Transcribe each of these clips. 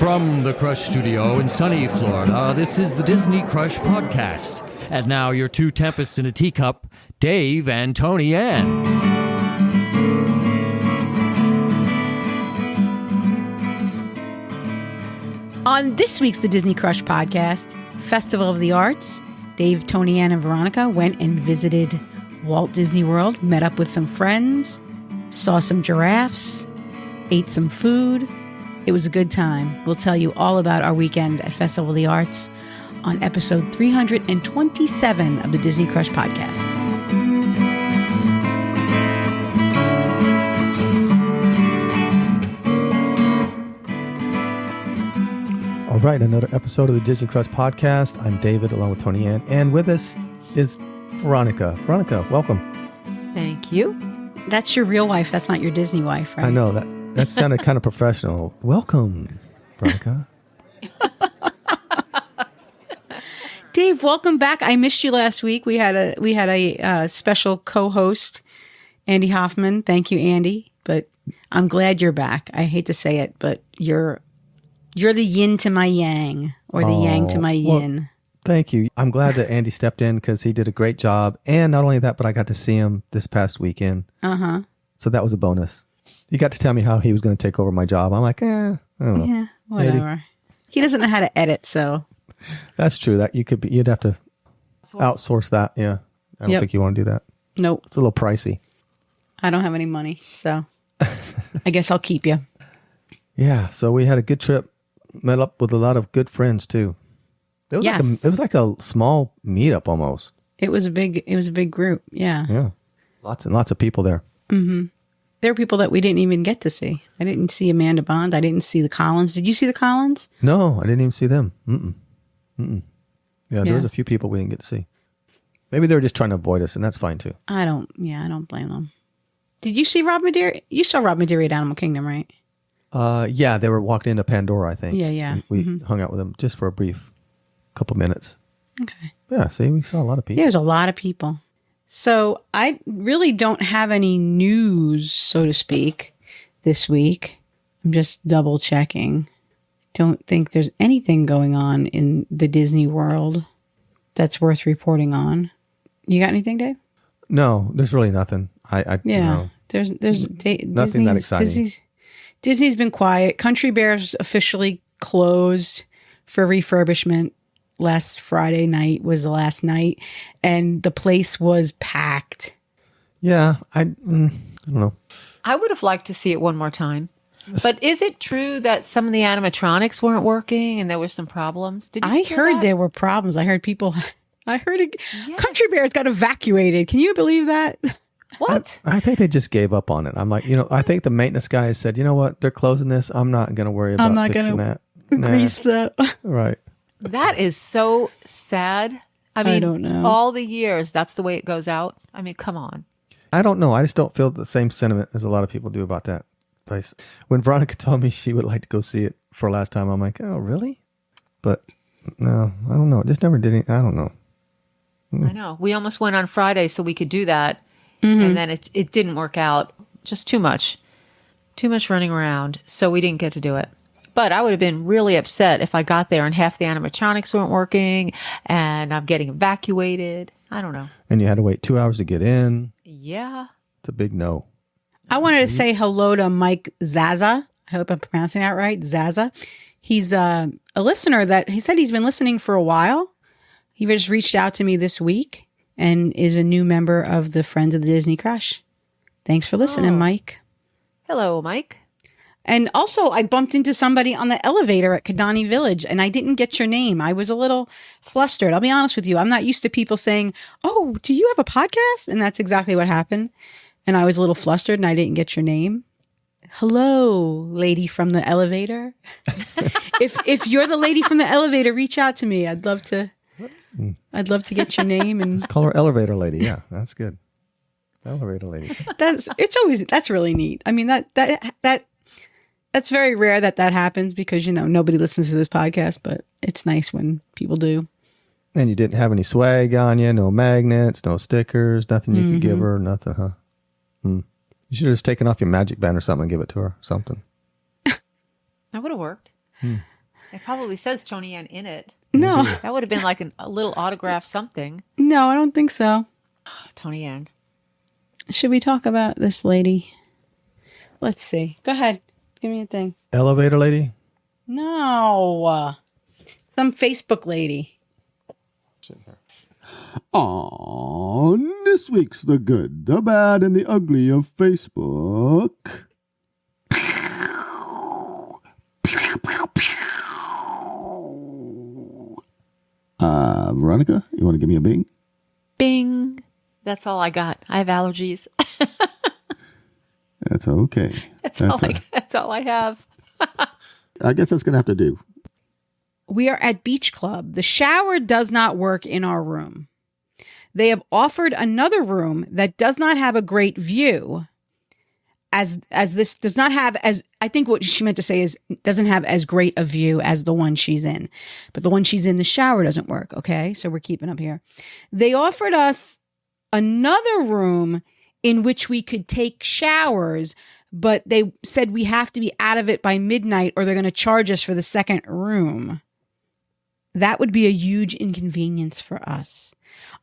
From the Crush Studio in sunny Florida, this is the Disney Crush Podcast. And now your two tempests in a teacup, Dave and Toni-Ann. On this week's The Disney Crush Podcast, Festival of the Arts, Dave, Toni-Ann, and Veronika went and visited Walt Disney World, met up with some friends, saw some giraffes, ate some food. It was a good time. We'll tell you all about our weekend at Festival of the Arts on episode 327 of the Disney Crush Podcast. All right, another episode of the Disney Crush Podcast. I'm David, along with Toni-Ann, and with us is Veronika. Veronika, welcome. Thank you. That's your real wife. That's not your Disney wife, right? I know, that sounded kind of professional. Welcome, Veronika. Dave, welcome back. I missed you last week. We had a special co-host, Andy Hoffman. Thank you, Andy. But I'm glad you're back. I hate to say it, but you're the yin to my yang, or the yang to my yin. Well, thank you. I'm glad that Andy stepped in because he did a great job. And not only that, but I got to see him this past weekend. Uh-huh. So that was a bonus. He got to tell me how he was going to take over my job. I'm like, I don't know. Yeah, whatever. Maybe. He doesn't know how to edit, so. That's true. That you'd have to outsource that. Yeah. I don't think you want to do that. Nope. It's a little pricey. I don't have any money, so I guess I'll keep you. Yeah. So we had a good trip. Met up with a lot of good friends too. It was like a small meetup almost. It was a big group. Yeah. Yeah. Lots and lots of people there. Mm-hmm. There were people that we didn't even get to see. I didn't see Amanda Bond. I didn't see the Collins. Did you see the Collins? No, I didn't even see them. Yeah, there was a few people we didn't get to see. Maybe they were just trying to avoid us, and that's fine too. I don't blame them. Did you see Rob Madeira? You saw Rob Madeira at Animal Kingdom, right? Yeah, they were walked into Pandora, I think. Yeah. We hung out with them just for a brief couple minutes. Okay. Yeah, see, we saw a lot of people. There's a lot of people. So I really don't have any news, so to speak, this week. I'm just double checking. Don't think there's anything going on in the Disney World that's worth reporting on. You got anything, Dave? No, there's really nothing. No. There's nothing that exciting. Disney's been quiet. Country Bear's officially closed for refurbishment. Last Friday night was the last night, and the place was packed. Yeah, I don't know. I would have liked to see it one more time. But is it true that some of the animatronics weren't working and there were some problems? I heard there were problems. I heard Country Bears got evacuated. Can you believe that? What? I think they just gave up on it. I'm like, I think the maintenance guys said, you know what? They're closing this. I'm not going to worry about fixing that. Grease that. Right. That is so sad. I mean, I don't know. All the years, that's the way it goes out. I mean, come on. I don't know. I just don't feel the same sentiment as a lot of people do about that place. When Veronika told me she would like to go see it for last time, I'm like, oh, really? But no, I don't know. It just never did it. I don't know. I know. We almost went on Friday so we could do that. Mm-hmm. And then it didn't work out. Just too much running around. So we didn't get to do it. But I would have been really upset if I got there and half the animatronics weren't working and I'm getting evacuated. I don't know. And you had to wait 2 hours to get in. Yeah. It's a big no. I wanted to say hello to Mike Zaza. I hope I'm pronouncing that right. Zaza. He's a listener that he said he's been listening for a while. He just reached out to me this week and is a new member of the Friends of the Disney Crush. Thanks for listening, Mike. Hello, Mike. And also, I bumped into somebody on the elevator at Kidani Village, and I didn't get your name. I was a little flustered. I'll be honest with you. I'm not used to people saying, oh, do you have a podcast? And that's exactly what happened. And I was a little flustered, and I didn't get your name. Hello, lady from the elevator. If you're the lady from the elevator, reach out to me. I'd love to get your name. And just call her Elevator Lady. Yeah, that's good. Elevator Lady. That's really neat. I mean, that's very rare that happens because, nobody listens to this podcast, but it's nice when people do. And you didn't have any swag on you, no magnets, no stickers, nothing you could give her, nothing, huh? You should have just taken off your magic band or something and give it to her, something. That would have worked. It probably says Toni-Ann in it. No, That would have been like a little autograph something. no, I don't think so. Toni-Ann. Should we talk about this lady? Let's see. Go ahead. Give me a thing. Elevator lady? No. Some Facebook lady. On this week's The Good, the Bad, and the Ugly of Facebook. Veronika, you want to give me a bing? Bing. That's all I got. I have allergies. That's okay. That's all I have. I guess that's going to have to do. We are at Beach Club. The shower does not work in our room. They have offered another room that does not have a great view. As this does not have as, I think what she meant to say is doesn't have as great a view as the one she's in. But the one she's in, the shower doesn't work. Okay. So we're keeping up here. They offered us another room in which we could take showers, but they said we have to be out of it by midnight or they're going to charge us for the second room. That would be a huge inconvenience for us.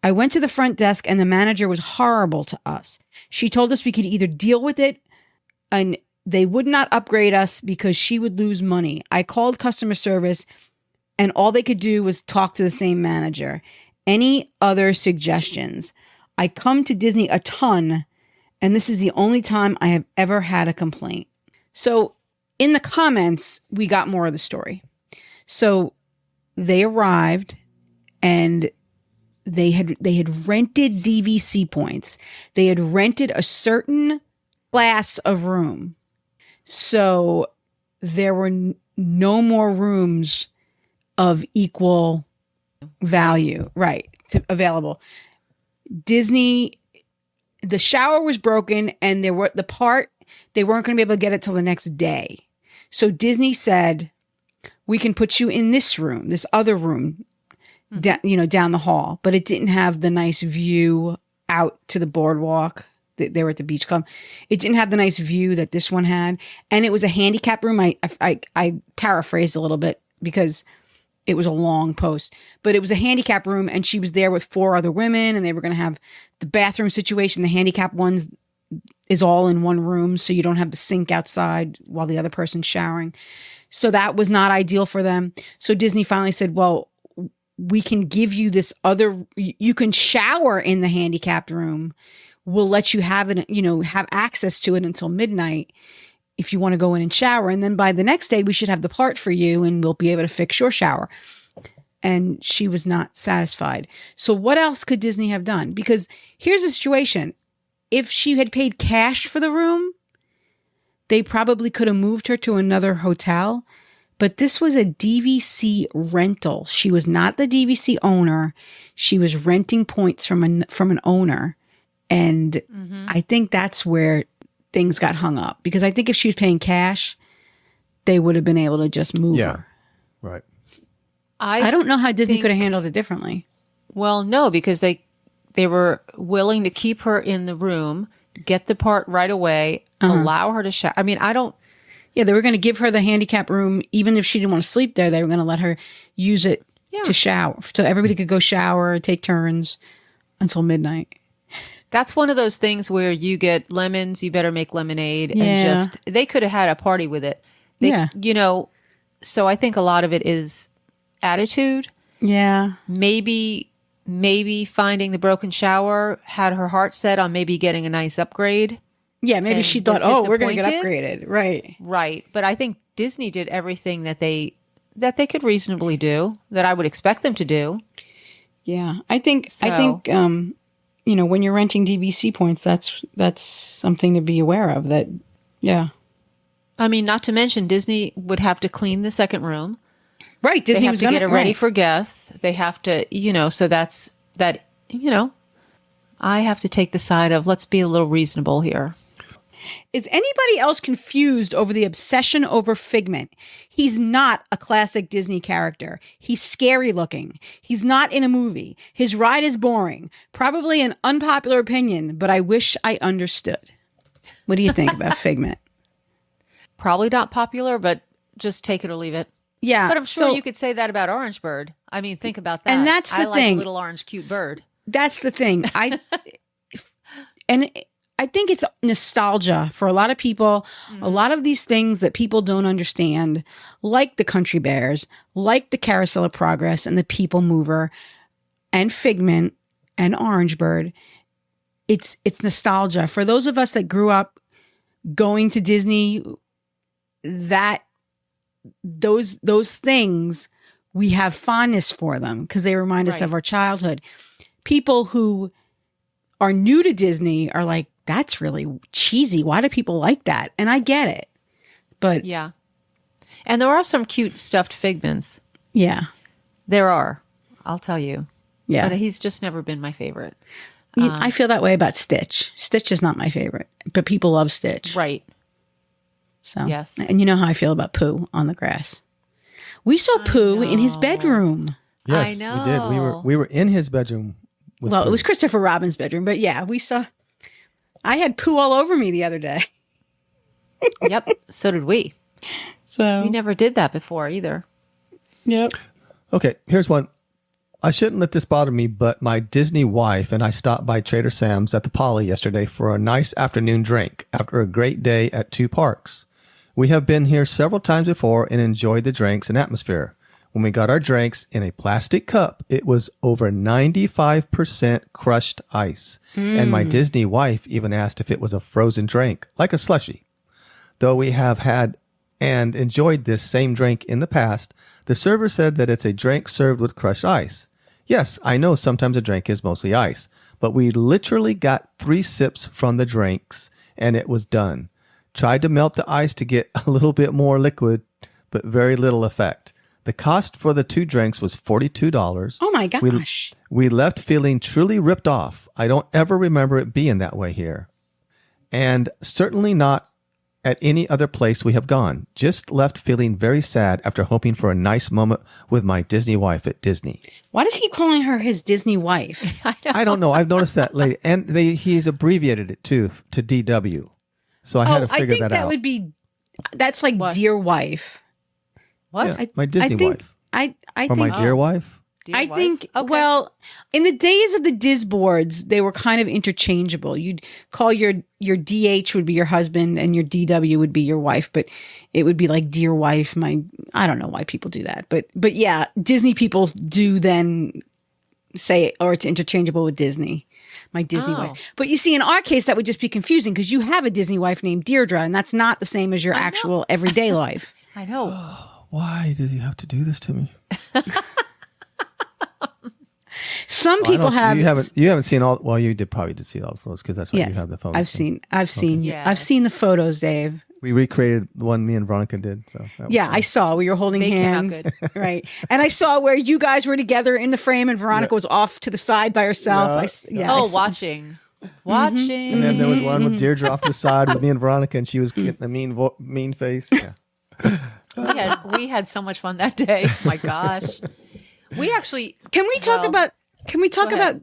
I went to the front desk and the manager was horrible to us. She told us we could either deal with it and they would not upgrade us because she would lose money. I called customer service and all they could do was talk to the same manager. Any other suggestions? I come to Disney a ton, and this is the only time I have ever had a complaint. So in the comments, we got more of the story. So they arrived and they had rented DVC points. They had rented a certain class of room. So there were no more rooms of equal value, right, available. Disney, the shower was broken and they weren't going to be able to get it till the next day. So Disney said, we can put you in this room, this other room, down the hall, but it didn't have the nice view out to the boardwalk. They were at the beach club. It didn't have the nice view that this one had. And it was a handicap room. I paraphrased a little bit because it was a long post, but it was a handicap room and she was there with 4 other women and they were going to have the bathroom situation. The handicap ones is all in one room. So you don't have the sink outside while the other person's showering. So that was not ideal for them. So Disney finally said, well, we can give you this other, you can shower in the handicapped room. We'll let you have it, have access to it until midnight if you want to go in and shower. And then by the next day, we should have the part for you and we'll be able to fix your shower. And she was not satisfied. So what else could Disney have done? Because here's the situation. If she had paid cash for the room, they probably could have moved her to another hotel. But this was a DVC rental. She was not the DVC owner. She was renting points from an owner. And I think that's where things got hung up. Because I think if she was paying cash, they would have been able to just move her. Right. I don't know how Disney could have handled it differently. Well, no, because they were willing to keep her in the room, get the part right away, allow her to shower. I mean, Yeah, they were going to give her the handicap room. Even if she didn't want to sleep there, they were going to let her use it to shower. So everybody could go shower, take turns until midnight. That's one of those things where you get lemons, you better make lemonade. And they could have had a party with it. So I think a lot of it is attitude. Yeah. Maybe finding the broken shower had her heart set on maybe getting a nice upgrade. Yeah, maybe and she thought, was we're going to get disappointed. upgraded. Right. Right. But I think Disney did everything that they could reasonably do, that I would expect them to do. Yeah. I think when you're renting DVC points, that's something to be aware of. That, yeah. I mean, not to mention Disney would have to clean the second room. Right. Disney Disney was going to get it ready for guests. They have to, so that's that, I have to take the side of let's be a little reasonable here. Is anybody else confused over the obsession over Figment? He's not a classic Disney character. He's scary looking. He's not in a movie. His ride is boring. Probably an unpopular opinion, but I wish I understood. What do you think about Figment? Probably not popular, but just take it or leave it. Yeah. But I'm sure so you could say that about Orange Bird. I mean, think about that. And that's the I like thing. a little orange cute bird. That's the thing. I think it's nostalgia for a lot of people. A lot of these things that people don't understand, like the Country Bears, like the Carousel of Progress and the People Mover and Figment and Orange Bird. It's nostalgia. For those of us that grew up going to Disney, that those things, we have fondness for them because they remind us of our childhood. People who are new to Disney are like, that's really cheesy. Why do people like that? And I get it. But Yeah. And there are some cute stuffed Figments. yeah. There are. I'll tell you. Yeah. But he's just never been my favorite. I feel that way about Stitch. Stitch is not my favorite, but people love Stitch. Right. So Yes. And you know how I feel about Pooh on the grass. We saw Pooh in his bedroom. Yes, I know. we did. We were in his bedroom. With Well, it Pooh. was Christopher Robin's bedroom, but yeah, we saw. I had Pooh all over me the other day. Yep. So did we. So We never did that before either. yep. Okay, here's one. I shouldn't let this bother me, but my Disney wife and I stopped by Trader Sam's at the Poly yesterday for a nice afternoon drink after a great day at 2 parks. We have been here several times before and enjoyed the drinks and atmosphere. When we got our drinks in a plastic cup, it was over 95% crushed ice. And my Disney wife even asked if it was a frozen drink, like a slushie. Though we have had and enjoyed this same drink in the past, the server said that it's a drink served with crushed ice. Yes, I know sometimes a drink is mostly ice, but we literally got 3 sips from the drinks and it was done. Tried to melt the ice to get a little bit more liquid, but very little effect. The cost for the 2 drinks was $42. Oh my gosh. We left feeling truly ripped off. I don't ever remember it being that way here. And certainly not at any other place we have gone. Just left feeling very sad after hoping for a nice moment with my Disney wife at Disney. Why does he keep calling her his Disney wife? I don't know. I've noticed that lately. And he's abbreviated it too to DW. So I had to I figure think that that out. would be. That's like What? dear wife. What? Yeah, my Disney think, wife. I Or think my dear wife. Dear I wife? think, Okay. well, in the days of the Diz boards, they were kind of interchangeable. You'd call your DH would be your husband and your DW would be your wife, but it would be like dear wife. I don't know why people do that, but yeah, Disney people do then say, or it's interchangeable with Disney. My Disney wife. But you see, in our case, that would just be confusing because you have a Disney wife named Deirdre, and that's not the same as your actual everyday life. I know. Why does he have to do this to me? Some people have. You haven't seen all. Well, you probably did see all the photos because that's why you have the photos. I've seen Yeah. the photos, Dave. We recreated one me and Veronika did. So that was Yeah, fun. I saw we were holding They came out hands, good. right? And I saw where you guys were together in the frame, and Veronika was off to the side by herself. Yeah. Oh, watching. Watching. And then there was one with Deirdre off to the side with me and Veronika, and she was getting the mean face. Yeah. We had so much fun that day. Oh my gosh. We actually Can we talk Well, about? Can we talk go ahead.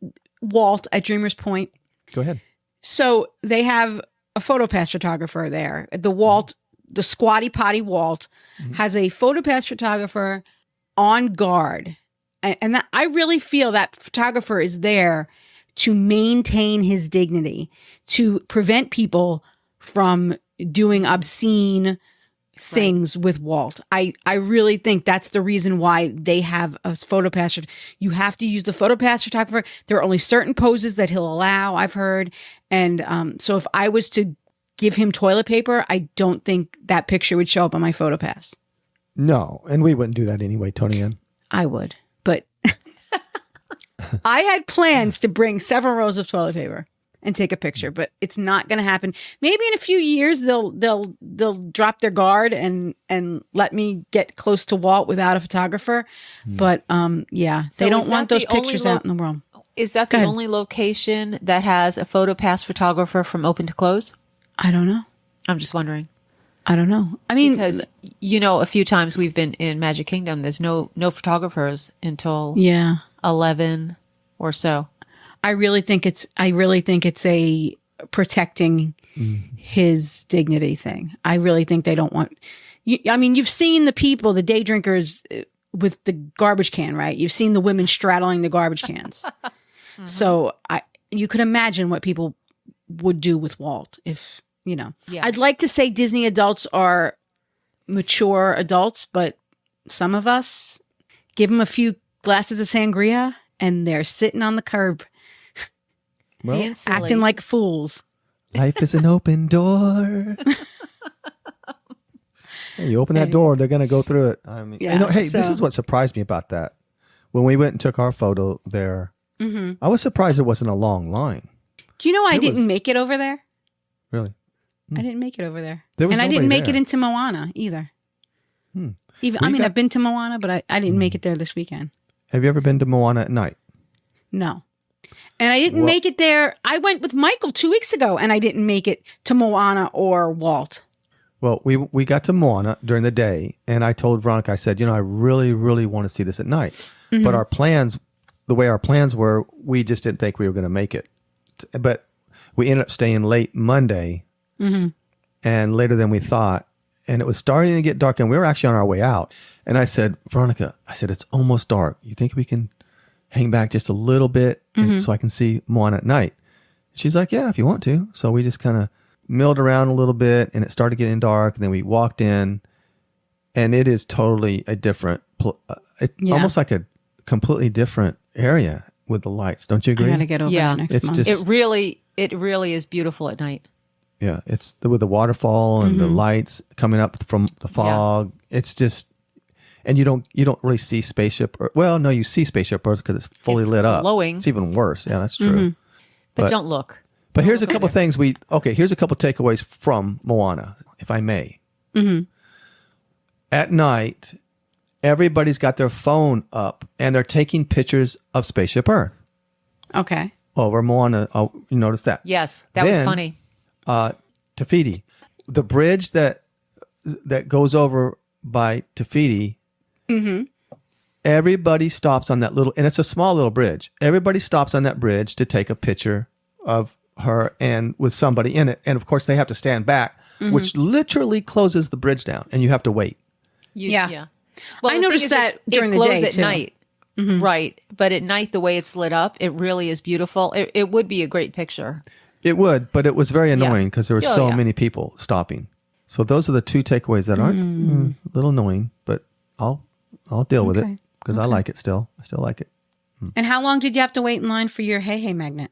about Walt at Dreamers Point? Go ahead. So they have a PhotoPass photographer there. The Squatty Potty Walt has a PhotoPass photographer on guard, and I really feel that photographer is there to maintain his dignity, to prevent people from doing obscene things with Walt. I really think that's the reason why they have a PhotoPass. You have to use the PhotoPass photographer. There are only certain poses that he'll allow, I've heard. And so if I was to give him toilet paper, I don't think that picture would show up on my PhotoPass. No, and we wouldn't do that anyway, Toni-Ann. I would, but I had plans to bring several rolls of toilet paper and take a picture, but it's not going to happen. Maybe in a few years they'll drop their guard and let me get close to Walt without a photographer. But yeah, So they don't is want that those the only pictures out in the world. Is that Go the ahead. only location that has a PhotoPass photographer from open to close? I don't know. I'm just wondering. I don't know. I mean, Because a few times we've been in Magic Kingdom, there's no photographers until yeah, 11 or so. I really think it's a protecting his dignity thing. I really think they don't want, You've seen the people, the day drinkers with the garbage can, right? You've seen the women straddling the garbage cans. So you could imagine what people would do with Walt if, Yeah. I'd like to say Disney adults are mature adults, but some of us give them a few glasses of sangria and they're sitting on the curb acting like fools. Life is an open door. Hey, you open that door, they're going to go through it. This is what surprised me about that. When we went and took our photo there, I was surprised it wasn't a long line. Do you know I didn't make it over there? Really? I didn't make it over there. And I didn't make it into Moana either. I've been to Moana, but I didn't make it there this weekend. Have you ever been to Moana at night? No. And I didn't make it there. I went with Michael 2 weeks ago, and I didn't make it to Moana or Walt. Well, we got to Moana during the day, and I told Veronika, I said, I really, really want to see this at night. But the way our plans were, we just didn't think we were going to make it. But we ended up staying late Monday, and later than we thought. And it was starting to get dark, and we were actually on our way out. And I said, Veronika, it's almost dark. You think we can hang back just a little bit so I can see Moana at night? She's like, yeah, if you want to. So we just kind of milled around a little bit, and it started getting dark. And then we walked in, and it is totally a different, almost like a completely different area with the lights. Don't you agree? I got to get over there next month. It really is beautiful at night. Yeah, it's with the waterfall and the lights coming up from the fog. Yeah. It's just, and you don't really see Spaceship Earth. Well, no, you see Spaceship Earth because it's fully lit up. Glowing. It's even worse. Yeah, that's true. But don't look. But here's a couple things here's a couple takeaways from Moana, if I may. At night, everybody's got their phone up and they're taking pictures of Spaceship Earth. Okay. Over Moana, you notice that? Yes, that was funny. Te Fiti, the bridge that goes over by Te Fiti, everybody stops on that and it's a small little bridge. Everybody stops on that bridge to take a picture of her and with somebody in it. And of course they have to stand back, which literally closes the bridge down and you have to wait. Yeah. Well, I noticed that during the day at too. night. Right. But at night, the way it's lit up, it really is beautiful. It would be a great picture. It would, but it was very annoying because there were so many people stopping. So those are the two takeaways that aren't a little annoying, but I'll deal with it because I like it still. I still like it. And how long did you have to wait in line for your Hey Hey magnet?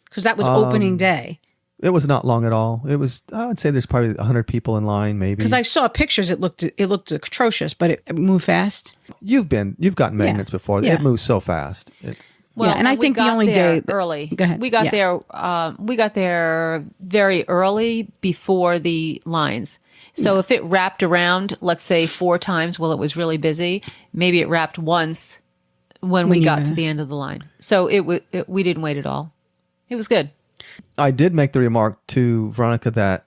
Because that was opening day. It was not long at all. It was, I would say there's probably 100 people in line, maybe. Because I saw pictures, it looked atrocious, but it moved fast. You've gotten magnets before. Yeah. It moves so fast. Well, and I think the only day early. Go ahead. We got there. We got there very early before the lines. So if it wrapped around, let's say 4 times while it was really busy, maybe it wrapped once when we got to the end of the line. So we didn't wait at all. It was good. I did make the remark to Veronika that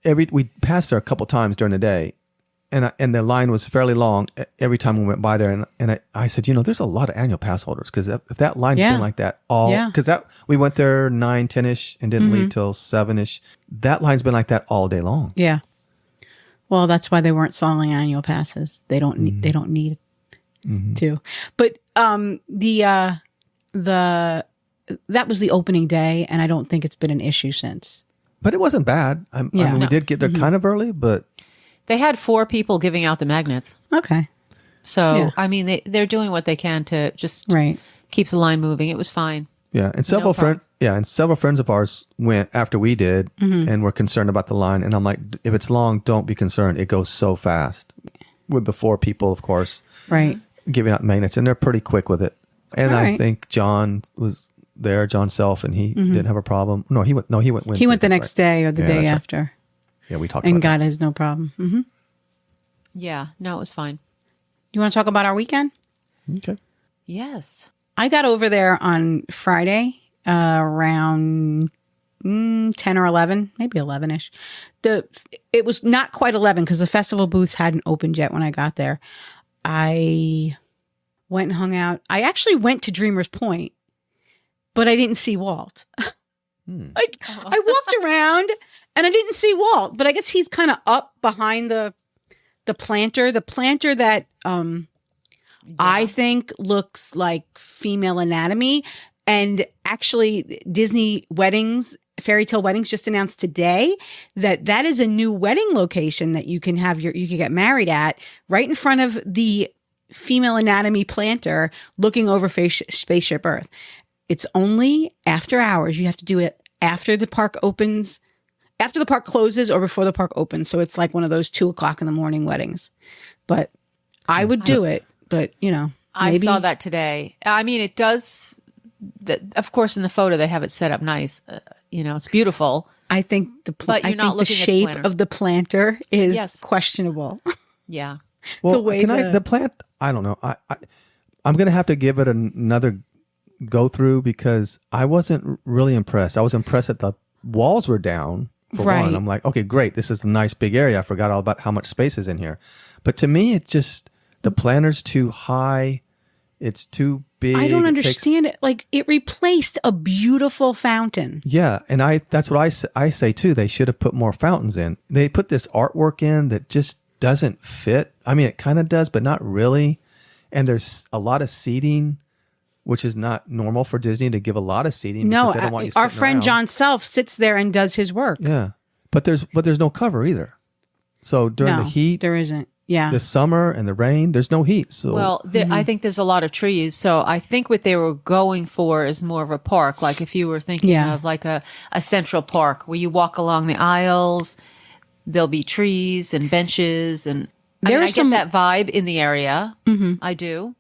we passed there a couple times during the day, and the line was fairly long every time we went by there. And I said, there's a lot of annual pass holders because if that line's been like that because we went there 9, 10-ish and didn't leave till 7-ish. That line's been like that all day long. Yeah. Well, that's why they weren't selling annual passes. They don't need to. But that was the opening day, and I don't think it's been an issue since. But it wasn't bad. We did get there kind of early, but they had 4 people giving out the magnets. Okay. So, I mean, they're doing what they can to just keep the line moving. It was fine. Yeah, and several friends of ours went after we did and were concerned about the line. And I'm like, if it's long, don't be concerned. It goes so fast with the 4 people, of course, giving out magnets, and they're pretty quick with it. And I think Jon was there, Jon Self, and he didn't have a problem. No, he went. Wednesday, he went the next day or the day after. Right. Yeah, we talked and about God that. has no problem. Yeah, no, it was fine. You want to talk about our weekend? Okay. Yes. I got over there on Friday around 10 or 11, maybe 11-ish. It was not quite 11 because the festival booths hadn't opened yet when I got there. I went and hung out. I actually went to Dreamer's Point, but I didn't see Walt. I walked around and I didn't see Walt, but I guess he's kind of up behind the the planter that I think looks like female anatomy. And actually, Disney weddings, Fairy Tale Weddings, just announced today that is a new wedding location that you can get married at, right in front of the female anatomy planter looking over Spaceship Earth. It's only after hours. You have to do it after the park opens, after the park closes or before the park opens. So it's like one of those 2:00 in the morning weddings. But I would do it. But, maybe. I saw that today. I mean, it does. Of course, in the photo, they have it set up nice. It's beautiful. I think the shape of the planter is questionable. Yeah. Well, the plant, I don't know. I'm going to have to give it another go through because I wasn't really impressed. I was impressed that the walls were down for one. I'm like, okay, great. This is a nice big area. I forgot all about how much space is in here. But to me, it just, the planter's too high. It's too big. I don't understand it. Like, it replaced a beautiful fountain. Yeah. And that's what I say too. They should have put more fountains in. They put this artwork in that just doesn't fit. I mean, it kind of does, but not really. And there's a lot of seating, which is not normal for Disney to give a lot of seating. No, they don't want you our friend around. Jon Self sits there and does his work. Yeah. But there's no cover either. So during the heat, there isn't. Yeah. The summer and the rain, there's no heat. So I think there's a lot of trees. So I think what they were going for is more of a park. Like if you were thinking of like a central park where you walk along the aisles, there'll be trees and benches. And I get that vibe in the area. Mm-hmm. I do.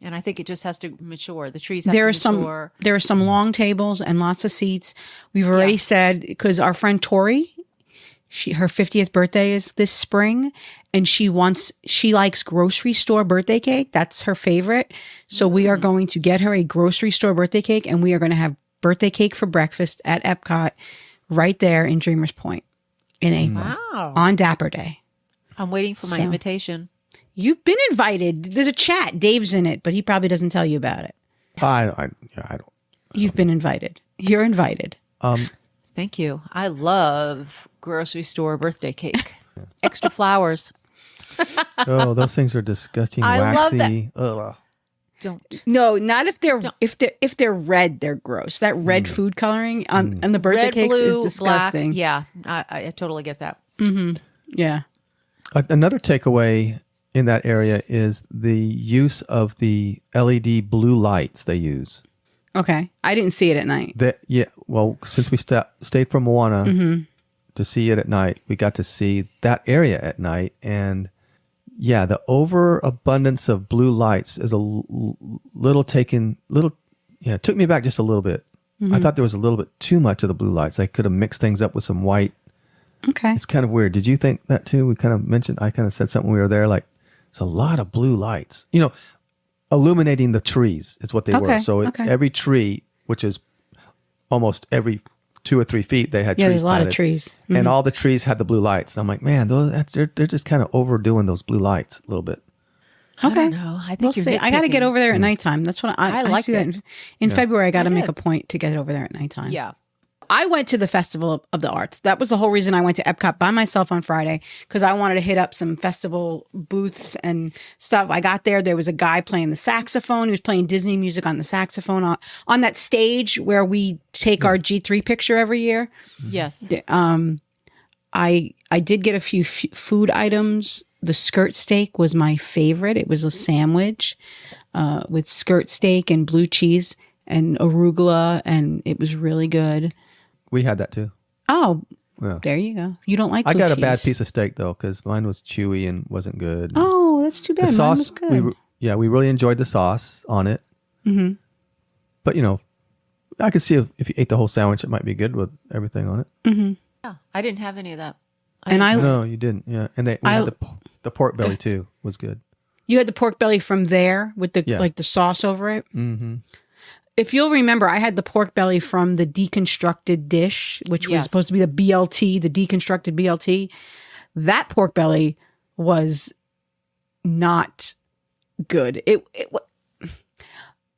And I think it just has to mature. The trees have to mature. There are some long tables and lots of seats. We've already said, because our friend Tori, her 50th birthday is this spring, and she likes grocery store birthday cake. That's her favorite. So we are going to get her a grocery store birthday cake, and we are going to have birthday cake for breakfast at Epcot right there in Dreamers Point in April on Dapper Day. I'm waiting for my invitation. You've been invited. There's a chat. Dave's in it, but he probably doesn't tell you about it. I don't. You've been invited. You're invited. Thank you. I love grocery store birthday cake. Extra flowers. Oh, those things are disgusting, I love waxy. Ugh. Don't. No, not if they're red, they're gross. That red food coloring on the birthday Red, cakes blue, is disgusting. Black. Yeah, I totally get that. Mm-hmm. Yeah. Another takeaway in that area is the use of the LED blue lights they use. Okay. I didn't see it at night. Well, since we stayed from Moana to see it at night, we got to see that area at night. And the overabundance of blue lights is it took me back just a little bit. I thought there was a little bit too much of the blue lights. They could have mixed things up with some white. Okay. It's kind of weird. Did you think that too? I kind of said something when we were there, like, it's a lot of blue lights. Illuminating the trees is what they were. So every tree, which is almost every 2 or 3 feet, they had trees. Yeah, there's a lot of trees. Mm-hmm. And all the trees had the blue lights. And I'm like, man, they're just kind of overdoing those blue lights a little bit. Okay. I don't know. I think you're I got to get over there at nighttime. That's what I like. That in February, I got to make a point to get over there at nighttime. Yeah. I went to the Festival of the Arts. That was the whole reason I went to Epcot by myself on Friday, because I wanted to hit up some festival booths and stuff. I got there was a guy playing the saxophone. He was playing Disney music on the saxophone on that stage where we take our G3 picture every year. Yes. I did get a few food items. The skirt steak was my favorite. It was a sandwich with skirt steak and blue cheese and arugula, and it was really good. We had that too. Oh, yeah. There you go. You don't like I blue got cheese. a bad piece of steak though, because mine was chewy and wasn't good. Oh, that's too bad. The sauce, mine was good. we really enjoyed the sauce on it. Mm-hmm. But I could see if you ate the whole sandwich, it might be good with everything on it. Mm-hmm. Yeah, I didn't have any of that. No, you didn't. Yeah, and we had the pork belly too. Was good. You had the pork belly from there with the the sauce over it. Mm-hmm. If you'll remember, I had the pork belly from the deconstructed dish, which was supposed to be the BLT, the deconstructed BLT. That pork belly was not good.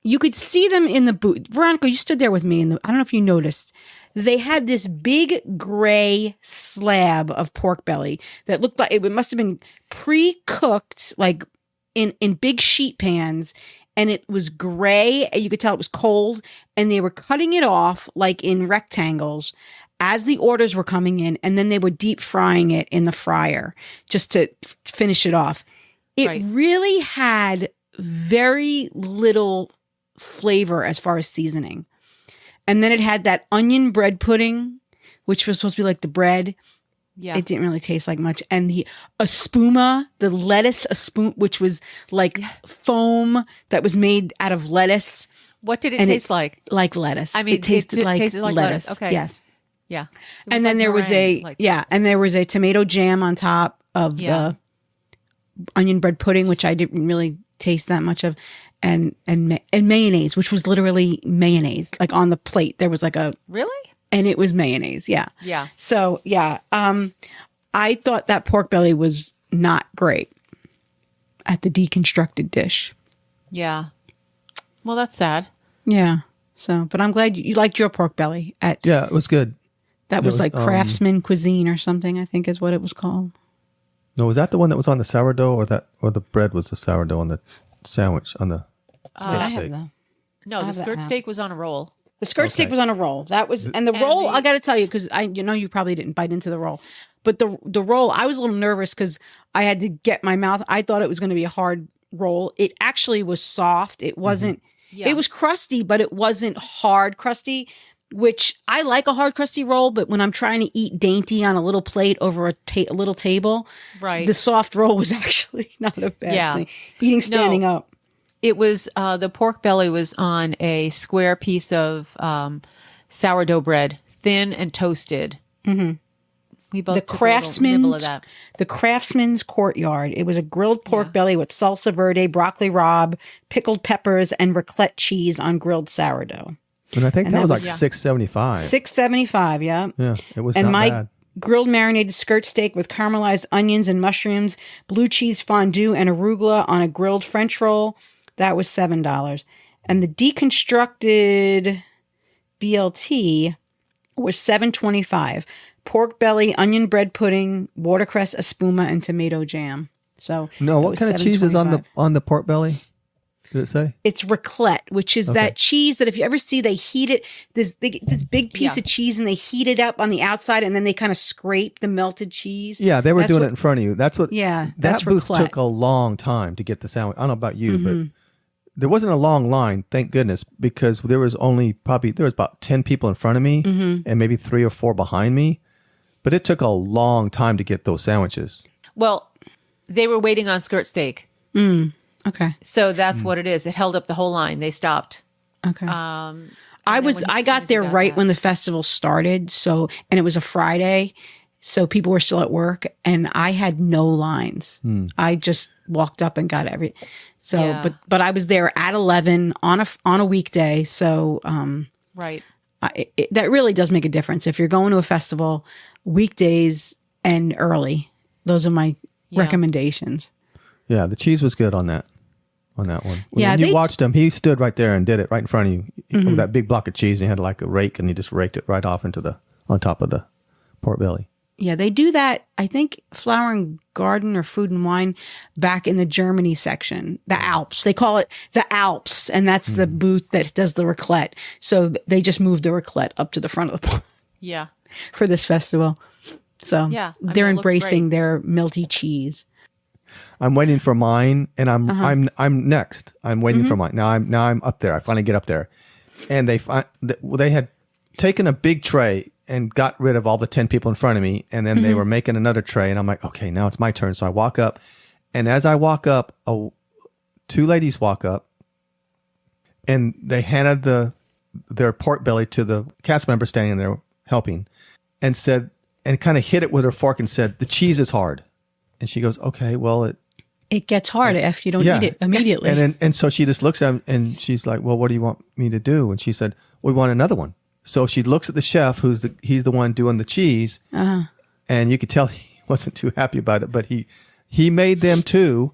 You could see them in the booth. Veronika, you stood there with me, I don't know if you noticed. they had this big gray slab of pork belly that looked like it must have been pre-cooked, like in big sheet pans. And it was gray, and you could tell it was cold, and they were cutting it off like in rectangles as the orders were coming in, and then they were deep frying it in the fryer just to finish it off. It really had very little flavor as far as seasoning. And then it had that onion bread pudding, which was supposed to be like the bread. Yeah. It didn't really taste like much. And the espuma, the lettuce espuma, which was like foam that was made out of lettuce. What did it taste like? Like lettuce. I mean, it tasted like lettuce. Okay. Yes. Yeah. And then there was and there was a tomato jam on top of the onion bread pudding, which I didn't really taste that much of, and mayonnaise, which was literally mayonnaise. Like on the plate, there was like a really. And it was mayonnaise, yeah. Yeah. So, yeah, I thought that pork belly was not great at the deconstructed dish. Yeah. Well, that's sad. Yeah. So, but I'm glad you liked your pork belly at. Yeah, it was good. That was like Craftsman Cuisine or something, I think is what it was called. No, was that the one that was on the sourdough, or the bread was the sourdough on the sandwich on the skirt steak? No, the skirt steak was on a roll. The skirt steak was on a roll. That was, and the roll, I got to tell you, because you probably didn't bite into the roll, but the roll, I was a little nervous because I had to get my mouth. I thought it was going to be a hard roll. It actually was soft. It wasn't, it was crusty, but it wasn't hard crusty, which I like a hard crusty roll, but when I'm trying to eat dainty on a little plate over a little table, the soft roll was actually not a bad thing. Eating standing up. It was the pork belly was on a square piece of sourdough bread, thin and toasted. Mm-hmm. We both took a little nibble of that. The Craftsman's Courtyard. It was a grilled pork belly with salsa verde, broccoli rabe, pickled peppers, and raclette cheese on grilled sourdough. And I think that was like $6.75. $6.75, yeah. Yeah, it was and not my bad. Grilled marinated skirt steak with caramelized onions and mushrooms, blue cheese fondue, and arugula on a grilled French roll. That was $7. And the deconstructed BLT was $7.25. Pork belly, onion bread pudding, watercress espuma, and tomato jam. So no, what kind of cheese is on the pork belly? Did it say? It's raclette, which is that cheese that if you ever see, they heat it. This big piece of cheese, and they heat it up on the outside, and then they kind of scrape the melted cheese. Yeah, they were doing it in front of you. That's what. Yeah, that booth took a long time to get the sandwich. I don't know about you, but there wasn't a long line, thank goodness, because there was about 10 people in front of me and maybe 3 or 4 behind me. But it took a long time to get those sandwiches. Well, they were waiting on skirt steak. Okay. So that's what it is. It held up the whole line. They stopped. Okay. I got there right when the festival started. So, and it was a Friday. So people were still at work, and I had no lines. I just walked up and got everything. So, but I was there at 11 on a weekday. So, that really does make a difference. If you're going to a festival, weekdays and early, those are my recommendations. Yeah, the cheese was good on that one. Yeah, when you watched him, he stood right there and did it right in front of you with that big block of cheese, and he had like a rake, and he just raked it right off on top of the pork belly. Yeah, they do that, I think, Flower and Garden or Food and Wine back in the Germany section, the Alps. They call it the Alps, and that's the booth that does the raclette. So they just moved the raclette up to the front of the for this festival. So they're embracing their melty cheese. I'm waiting for mine, and I'm next. I'm waiting for mine. Now I'm up there. I finally get up there, and they had taken a big tray and got rid of all the 10 people in front of me, and then they were making another tray, and I'm like, okay, now it's my turn. So I walk up, and as I walk up, 2 ladies walk up, and they handed their pork belly to the cast member standing there helping, and said, and kind of hit it with her fork and said, "The cheese is hard." And she goes, "Okay, well, it gets hard if you don't eat it immediately." And so she just looks at him, and she's like, "Well, what do you want me to do?" And she said, "We want another one." So she looks at the chef, he's the one doing the cheese, and you could tell he wasn't too happy about it. But he made them 2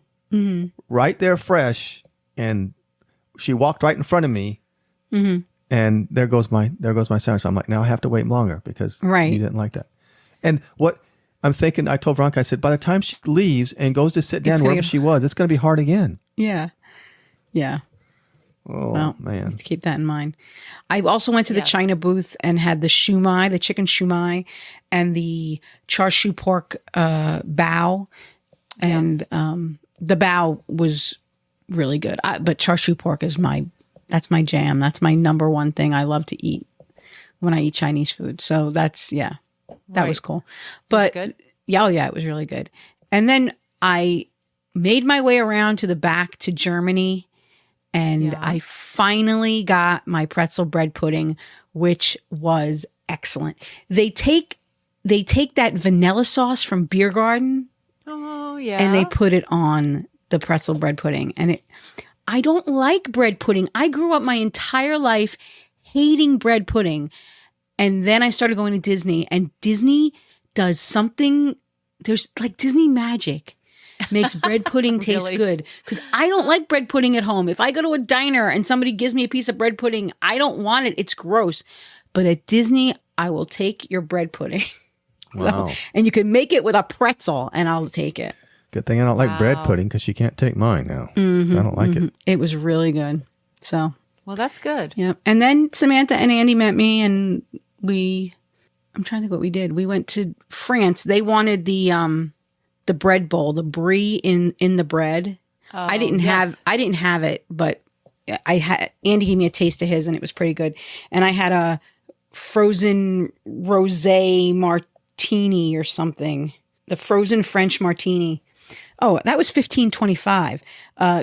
right there fresh, and she walked right in front of me, And there goes my sandwich. I'm like, now I have to wait longer because Right. you didn't like that. And what I'm thinking, I told Veronika, I said, by the time she leaves and goes to sit down gonna wherever get- she was, it's going to be hard again. Yeah. Yeah. Oh, Well, man. just keep that in mind. I also went to the China booth and had the shumai, the chicken shumai, and the char siu pork bao. And the bao was really good. But char siu pork is that's my jam. That's my number one thing I love to eat when I eat Chinese food. So that was cool. But good? Yeah, it was really good. And then I made my way around to the back to Germany. And I finally got my pretzel bread pudding, which was excellent. They take that vanilla sauce from Beer Garden Oh, yeah. and they put it on the pretzel bread pudding. And I don't like bread pudding. I grew up my entire life hating bread pudding. And then I started going to Disney, and Disney does something. There's like Disney magic. Makes bread pudding taste Really? good. Because I don't like bread pudding at home. If I go to a diner and somebody gives me a piece of bread pudding, I don't want it. It's gross. But at Disney, I will take your bread pudding. Wow. And you can make it with a pretzel, and I'll take it. Good thing I don't like bread pudding because she can't take mine now. I don't like it. It was really good. So, Well, that's good. yeah. And then Samantha and Andy met me, and I'm trying to think what we did. We went to France. They wanted the bread bowl, the brie in the bread. I didn't have it, but Andy gave me a taste of his, and it was pretty good. And I had a frozen rosé martini or something, the frozen French martini. Oh, that was $15.25.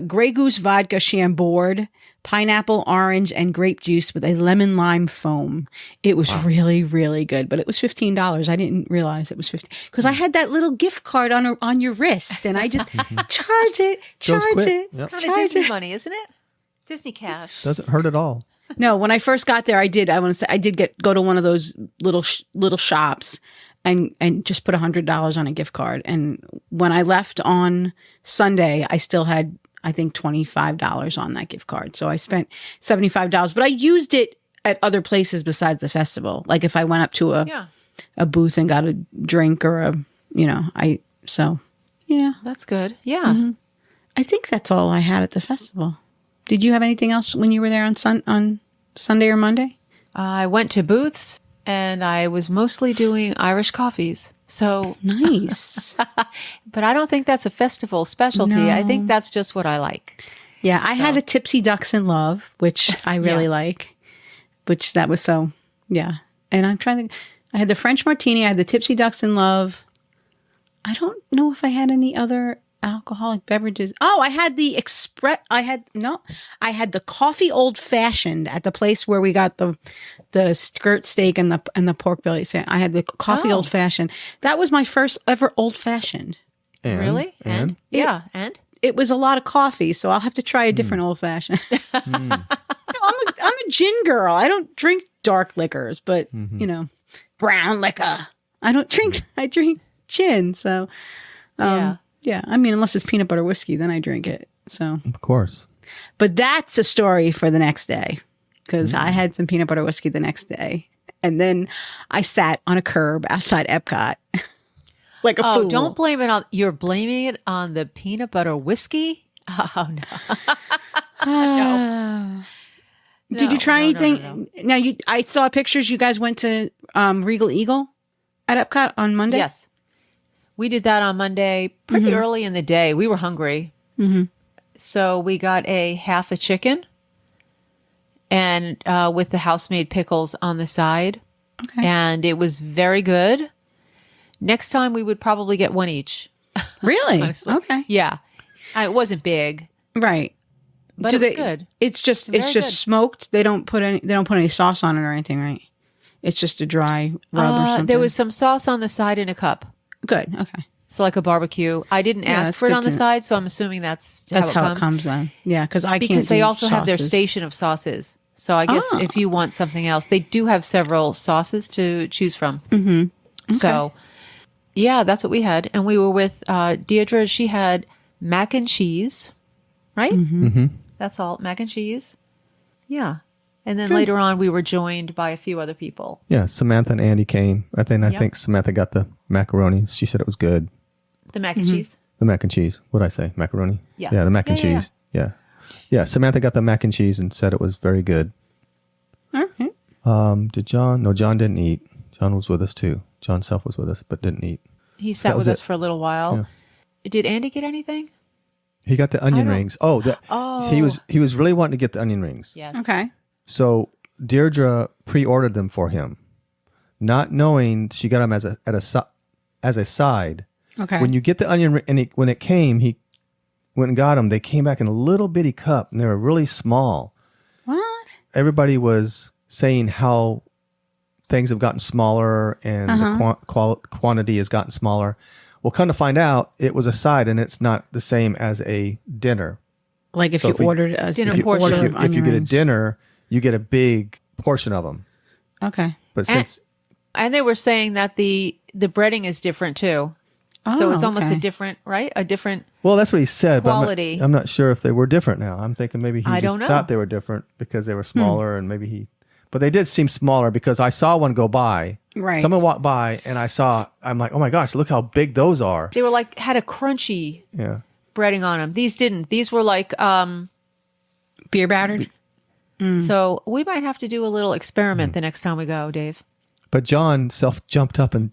Grey Goose vodka Chambord, pineapple, orange, and grape juice with a lemon lime foam. It was really, really good, but it was $15. I didn't realize it was $15 because I had that little gift card on your wrist, and I just charge it. quick. Yep. Kind of Disney money, isn't it? Disney cash. Doesn't hurt at all. No, when I first got there, I did go to one of those little shops and just put $100 on a gift card. And when I left on Sunday, I still had, I think, $25 on that gift card. So I spent $75, but I used it at other places besides the festival. Like if I went up to a booth and got a drink or yeah. That's good. Yeah. I think that's all I had at the festival. Did you have anything else when you were there on Sunday or Monday? I went to booths and I was mostly doing Irish coffees. So Nice. but I don't think that's a festival specialty. No. I think that's just what I like. Yeah, I had a Tipsy Ducks in Love, which I really like, which that was so, yeah. And I'm trying to think, I had the French Martini, I had the Tipsy Ducks in Love. I don't know if I had any other alcoholic beverages. Oh, I had the I had the coffee old fashioned at the place where we got the skirt steak and the pork belly. I had the coffee old fashioned. That was my first ever old fashioned. And, Really? And? Yeah. And? It was a lot of coffee, so I'll have to try a different old fashioned. No, I'm a gin girl. I don't drink dark liquors, but brown liquor. I don't drink. I drink gin. So, yeah. I mean, unless it's peanut butter whiskey, then I drink it. So, Of course. but that's a story for the next day because I had some peanut butter whiskey the next day, and then I sat on a curb outside Epcot like a fool. Oh, don't blame it on, you're blaming it on the peanut butter whiskey? Oh, no. Did you try no, anything? no. Now, I saw pictures. You guys went to Regal Eagle at Epcot on Monday? Yes. We did that on Monday pretty early in the day. We were hungry. So we got a half a chicken and with the house-made pickles on the side. Okay. And it was very good. Next time we would probably get one each. Really? Honestly. Okay. Yeah. It wasn't big, Right. but Do it was they- good. It's just Very good. smoked. They don't put any sauce on it or anything, right? It's just a dry rub or something. There was some sauce on the side in a cup. good. Okay. So like a barbecue. I didn't Yeah, ask that's for it good on the to- side, so I'm assuming that's That's how it comes. then. Yeah, because I can't. Because they do also have their sauces. station of sauces. So I guess Oh. if you want something else, they do have several sauces to choose from. Mm-hmm. So, yeah, that's what we had. And we were with Deirdre. She had mac and cheese, right? Mm-hmm. That's all, mac and cheese. Yeah. And then later on, we were joined by a few other people. Yeah, Samantha and Andy came. I Yep. think Samantha got the macaroni. She said it was good. The mac and cheese. The mac and cheese. What'd I say? Macaroni? Yeah. Yeah, the mac and Yeah, cheese. Yeah. Yeah, Samantha got the mac and cheese and said it was very good. All right. Did John? No, John didn't eat. John was with us too. Jon Self was with us, but didn't eat. He sat with us for a little while. Did Andy get anything? He got the onion rings. Oh, he was really wanting to get the onion rings. Yes. Okay. So Deirdre pre-ordered them for him, not knowing she got them as a side. Okay. When you get the onion, when it came, he went and got them. They came back in a little bitty cup, and they were really small. What? Everybody was saying how things have gotten smaller and the quantity has gotten smaller. Well, come to find out, it was a side, and it's not the same as a dinner. Like if So you if we- ordered a Dinner portion. If you get a dinner, you get a big portion of them. Okay. But since And they were saying that the breading is different too. So it's almost a okay. different, right? A different. well, that's what he said. Quality. But I'm not sure if they were different now. I'm thinking maybe he I just don't know. thought they were different because they were smaller, and maybe he. But they did seem smaller because I saw one go by. Right. Someone walked by, and I'm like, oh my gosh, look how big those are. They were like had a crunchy Yeah. breading on them. These didn't. These were like. Beer battered? So we might have to do a little experiment the next time we go, Dave. But Jon Self jumped up and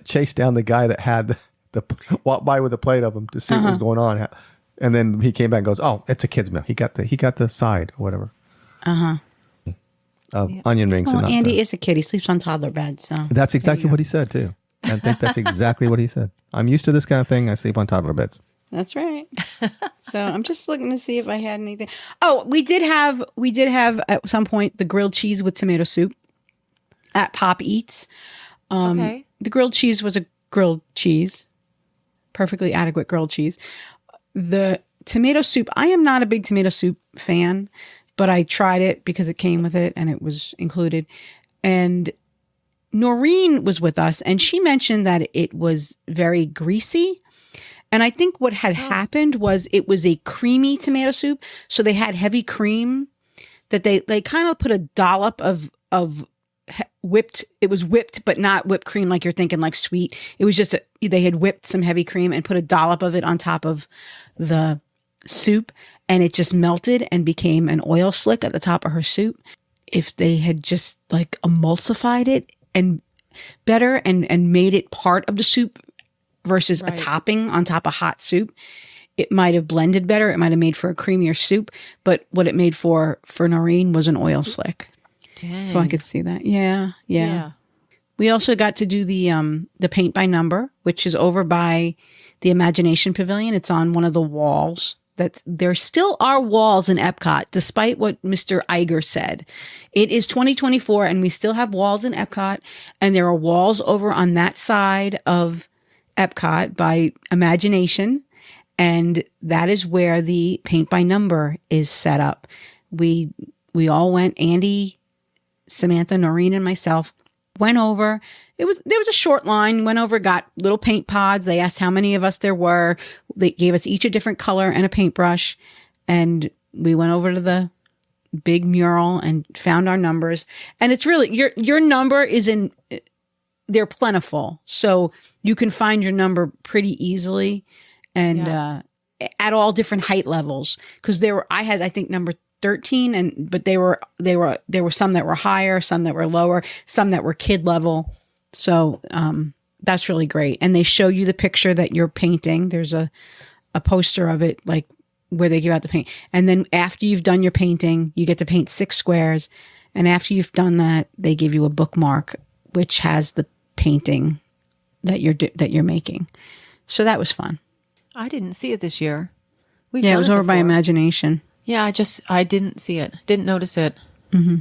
chased down the guy that had the walked by with a plate of them to see what was going on. And then he came back and goes, "Oh, it's a kid's meal. He got the side or whatever." Onion rings. Well, and not Andy is a kid. He sleeps on toddler beds. So That's exactly what he said too. I think that's exactly what he said. I'm used to this kind of thing. I sleep on toddler beds. that's right. So I'm just looking to see if I had anything. Oh, we did have at some point the grilled cheese with tomato soup at Pop Eats. Okay. The grilled cheese was a grilled cheese, perfectly adequate grilled cheese. The tomato soup, I am not a big tomato soup fan, but I tried it because it came with it and it was included. And Noreen was with us and she mentioned that it was very greasy. And I think what had happened was it was a creamy tomato soup. So they had heavy cream that they kind of put a dollop of whipped. It was whipped, but not whipped cream like you're thinking, like sweet. It was just they had whipped some heavy cream and put a dollop of it on top of the soup, and it just melted and became an oil slick at the top of her soup. If they had just like emulsified it and better and made it part of the soup versus a topping on top of hot soup, it might have blended better. It might have made for a creamier soup, but what it made for Noreen was an oil slick. Dang. So I could see that. Yeah. We also got to do the paint by number, which is over by the Imagination Pavilion. It's on one of the walls. There still are walls in Epcot, despite what Mr. Iger said. It is 2024 and we still have walls in Epcot, and there are walls over on that side of Epcot by Imagination, and that is where the paint by number is set up. We all went, Andy, Samantha, Noreen, and myself went over. There was a short line, went over, got little paint pods. They asked how many of us there were. They gave us each a different color and a paintbrush. And we went over to the big mural and found our numbers. And it's really, your number is they're plentiful. So you can find your number pretty easily and at all different height levels. Because I had, I think, number 13, but there were some that were higher, some that were lower, some that were kid level. So that's really great. And they show you the picture that you're painting. There's a poster of it, like where they give out the paint. And then after you've done your painting, you get to paint 6 squares. And after you've done that, they give you a bookmark, which has the painting that you're making. So that was fun. I didn't see it this year. It was over by Imagination. Yeah, I didn't see it. Didn't notice it. Mm-hmm.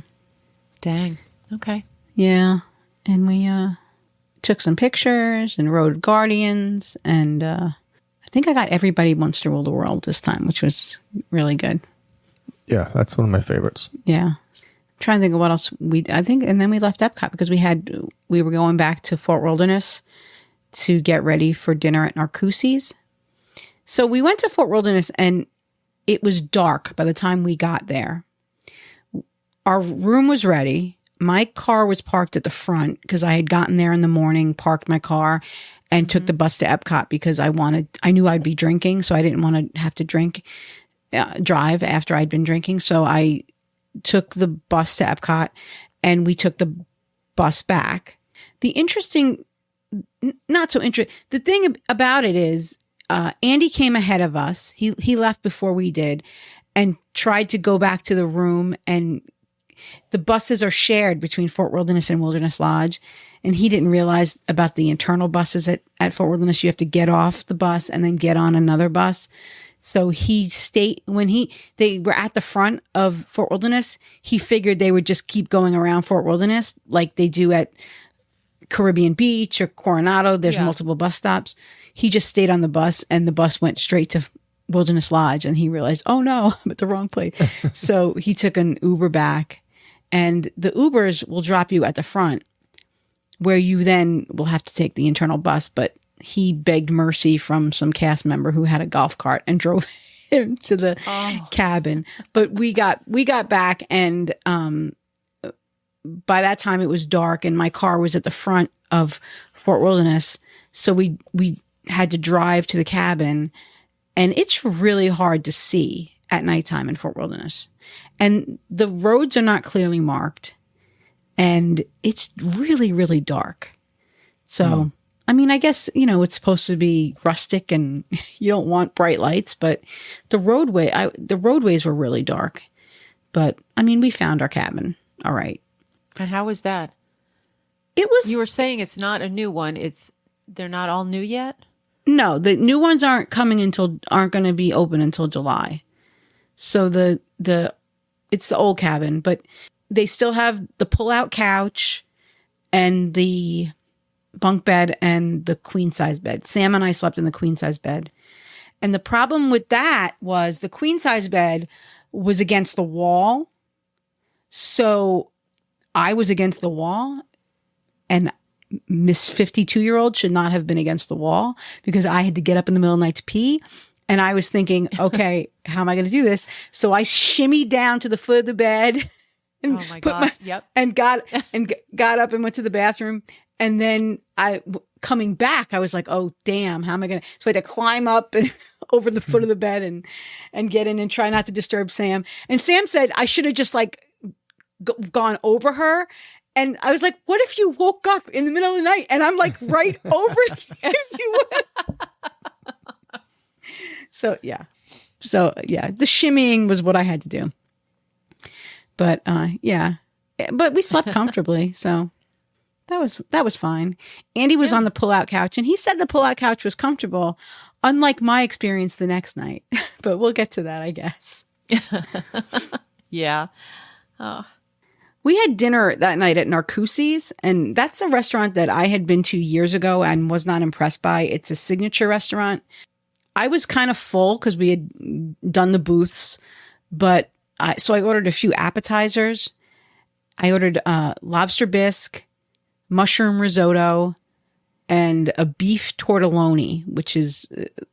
Dang. Okay. Yeah. And we took some pictures and rode Guardians. And I think I got everybody once to rule the world this time, which was really good. Yeah, that's one of my favorites. Yeah. I'm trying to think of what else and then we left Epcot because we were going back to Fort Wilderness to get ready for dinner at Narcoossee's. So we went to Fort Wilderness and it was dark by the time we got there. our room was ready. My car was parked at the front because I had gotten there in the morning, parked my car, and took the bus to Epcot because I knew I'd be drinking, so I didn't want to have to drive after I'd been drinking. So I took the bus to Epcot, and we took the bus back. The thing about it is, Andy came ahead of us. He left before we did, and tried to go back to the room, and the buses are shared between Fort Wilderness and Wilderness Lodge. And he didn't realize about the internal buses at Fort Wilderness. You have to get off the bus and then get on another bus. So he stayed they were at the front of Fort Wilderness. He figured they would just keep going around Fort Wilderness like they do at Caribbean Beach or Coronado. There's multiple bus stops. He just stayed on the bus, and the bus went straight to Wilderness Lodge, and he realized, oh no, I'm at the wrong place. So he took an Uber back, and the Ubers will drop you at the front, where you then will have to take the internal bus. But he begged mercy from some cast member who had a golf cart and drove him to the cabin. But we got back, and by that time it was dark, and my car was at the front of Fort Wilderness. So we had to drive to the cabin, and it's really hard to see at nighttime in Fort Wilderness. And the roads are not clearly marked, and it's really, really dark. So, I mean, I guess, it's supposed to be rustic and you don't want bright lights, but the roadways were really dark. But I mean, we found our cabin. All right. And how was that? You were saying it's not a new one. They're not all new yet? No, the new ones aren't going to be open until July. So it's the old cabin, but they still have the pull-out couch and the bunk bed and the queen-size bed. Sam and I slept in the queen-size bed. And the problem with that was the queen-size bed was against the wall. So I was against the wall, and Miss 52-year-old should not have been against the wall because I had to get up in the middle of the night to pee. And I was thinking, okay, how am I going to do this? So I shimmied down to the foot of the bed and oh my gosh, yep. and got up and went to the bathroom. And then coming back, I was like, oh, damn, how am I going to? So I had to climb up and over the foot of the bed and get in and try not to disturb Sam. And Sam said I should have just gone over her. And I was like, what if you woke up in the middle of the night and I'm like right over you? So yeah, the shimmying was what I had to do. But but we slept comfortably, so that was fine. Andy was on the pull-out couch, and he said the pull-out couch was comfortable, unlike my experience the next night. But we'll get to that, I guess. Yeah. Oh. We had dinner that night at Narcoossee's, and that's a restaurant that I had been to years ago and was not impressed by. It's a signature restaurant. I was kind of full because we had done the booths, but so I ordered a few appetizers. I ordered lobster bisque, mushroom risotto, and a beef tortelloni, which is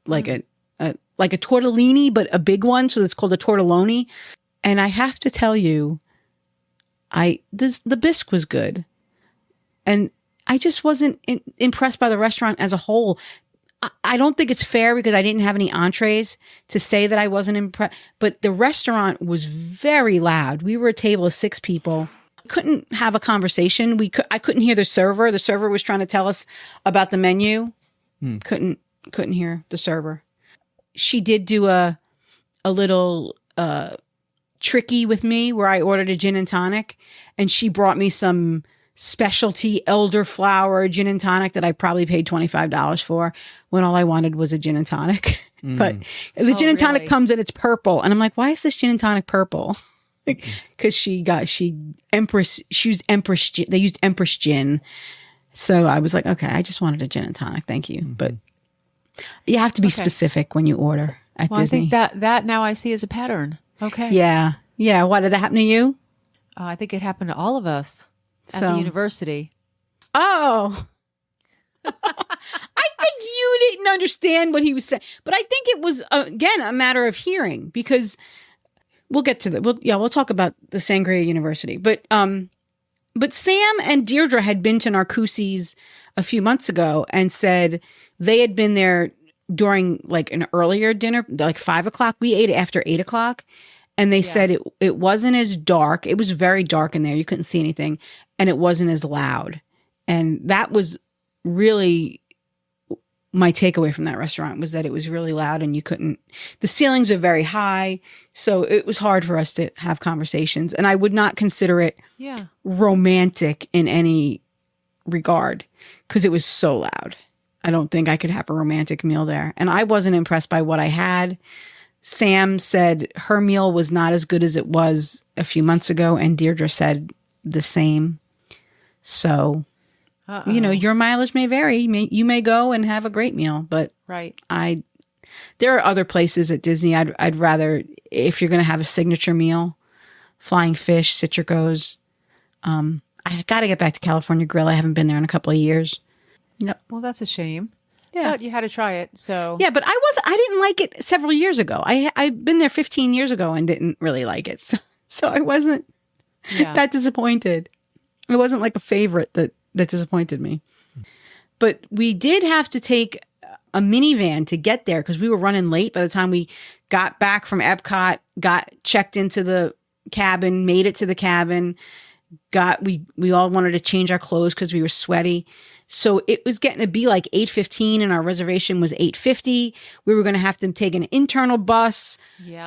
like a tortellini, but a big one. So it's called a tortelloni. And I have to tell you, the bisque was good, and I just wasn't impressed by the restaurant as a whole. I don't think it's fair because I didn't have any entrees to say that I wasn't impressed, but the restaurant was very loud. We were a table of 6 people. Couldn't have a conversation. I couldn't hear the server. The server was trying to tell us about the menu. Couldn't hear the server. She did do a little tricky with me where I ordered a gin and tonic, and she brought me some specialty elderflower gin and tonic that I probably paid $25 for when all I wanted was a gin and tonic. But the gin and tonic comes and it's purple, and I'm like, why is this gin and tonic purple? Because she used Empress gin. They used Empress gin. So I was like, okay, I just wanted a gin and tonic. Thank you. But you have to be specific when you order at Disney. I think that now I see as a pattern. Okay. Yeah. Yeah. What, did that happen to you? I think it happened to all of us at the university. Oh. I think you didn't understand what he was saying. But I think it was, again, a matter of hearing, because we'll get to that. We'll talk about the Sangria University. But Sam and Deirdre had been to Narcoossee's a few months ago and said they had been there during like an earlier dinner, like 5 o'clock. We ate after 8 o'clock. And they said it wasn't as dark. It was very dark in there. You couldn't see anything. And it wasn't as loud. And that was really my takeaway from that restaurant, was that it was really loud and the ceilings are very high. So it was hard for us to have conversations. And I would not consider it romantic in any regard because it was so loud. I don't think I could have a romantic meal there. And I wasn't impressed by what I had. Sam said her meal was not as good as it was a few months ago. And Deirdre said the same. So... your mileage may vary. You may go and have a great meal, but there are other places at Disney. I'd rather, if you're going to have a signature meal, Flying Fish, Citrico's. I got to get back to California Grill. I haven't been there in a couple of years. Well, that's a shame. Yeah, but you had to try it. So yeah, but I didn't like it several years ago. I've been there 15 years ago and didn't really like it. So I wasn't that disappointed. It wasn't like a favorite that disappointed me. But we did have to take a minivan to get there because we were running late by the time we got back from Epcot, got checked into the cabin, made it to the cabin, we all wanted to change our clothes because we were sweaty. So it was getting to be like 8:15 and our reservation was 8:50. We were going to have to take an internal bus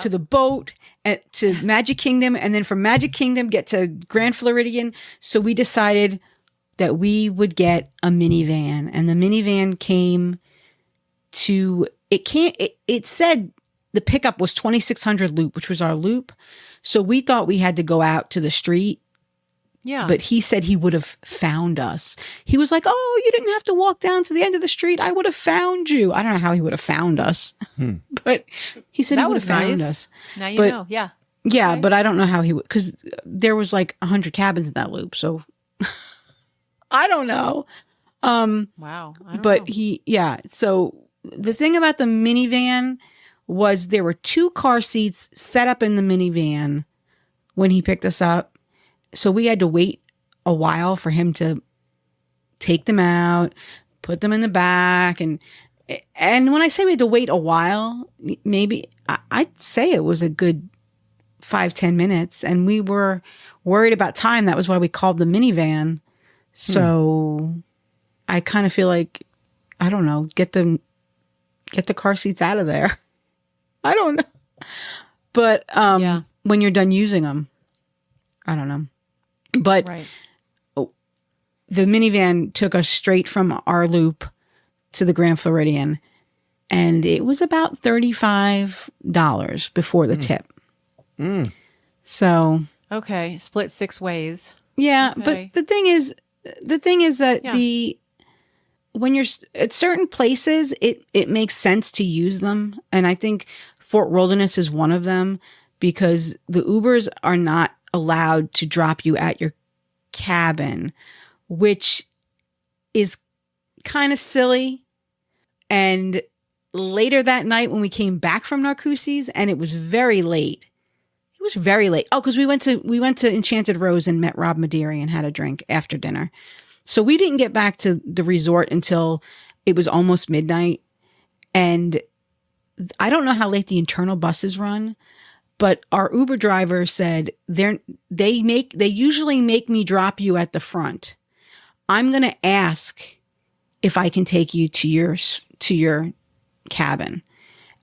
to the boat to Magic Kingdom, and then from Magic Kingdom get to Grand Floridian. So we decided that we would get a minivan, and the minivan it said the pickup was 2600 loop, which was our loop. So we thought we had to go out to the street. Yeah. But he said he would have found us. He was like, "Oh, you didn't have to walk down to the end of the street. I would have found you." I don't know how he would have found us, but he said he would have found us. Now you know. Yeah. Yeah. Okay. But I don't know how he would, because there was like 100 cabins in that loop. So I don't know. Wow. I don't know. So the thing about the minivan was there were 2 car seats set up in the minivan when he picked us up. So we had to wait a while for him to take them out, put them in the back. And when I say we had to wait a while, maybe I'd say it was a good 5-10 minutes. And we were worried about time. That was why we called the minivan. So I kind of feel like, I don't know, get the car seats out of there. I don't know. But when you're done using them, I don't know. But the minivan took us straight from our loop to the Grand Floridian, and it was about $35 before the tip. So okay, split 6 ways. Yeah, okay. But the thing is that when you're at certain places, it makes sense to use them, and I think Fort Wilderness is one of them because the Ubers are not allowed to drop you at your cabin, which is kind of silly. And later that night when we came back from Narcoossee's, and it was very late. It was very late. Oh, because we went to Enchanted Rose and met Rob Maderi and had a drink after dinner. So we didn't get back to the resort until it was almost midnight. And I don't know how late the internal buses run, but our Uber driver said they usually make me drop you at the front. I'm going to ask if I can take you to your cabin.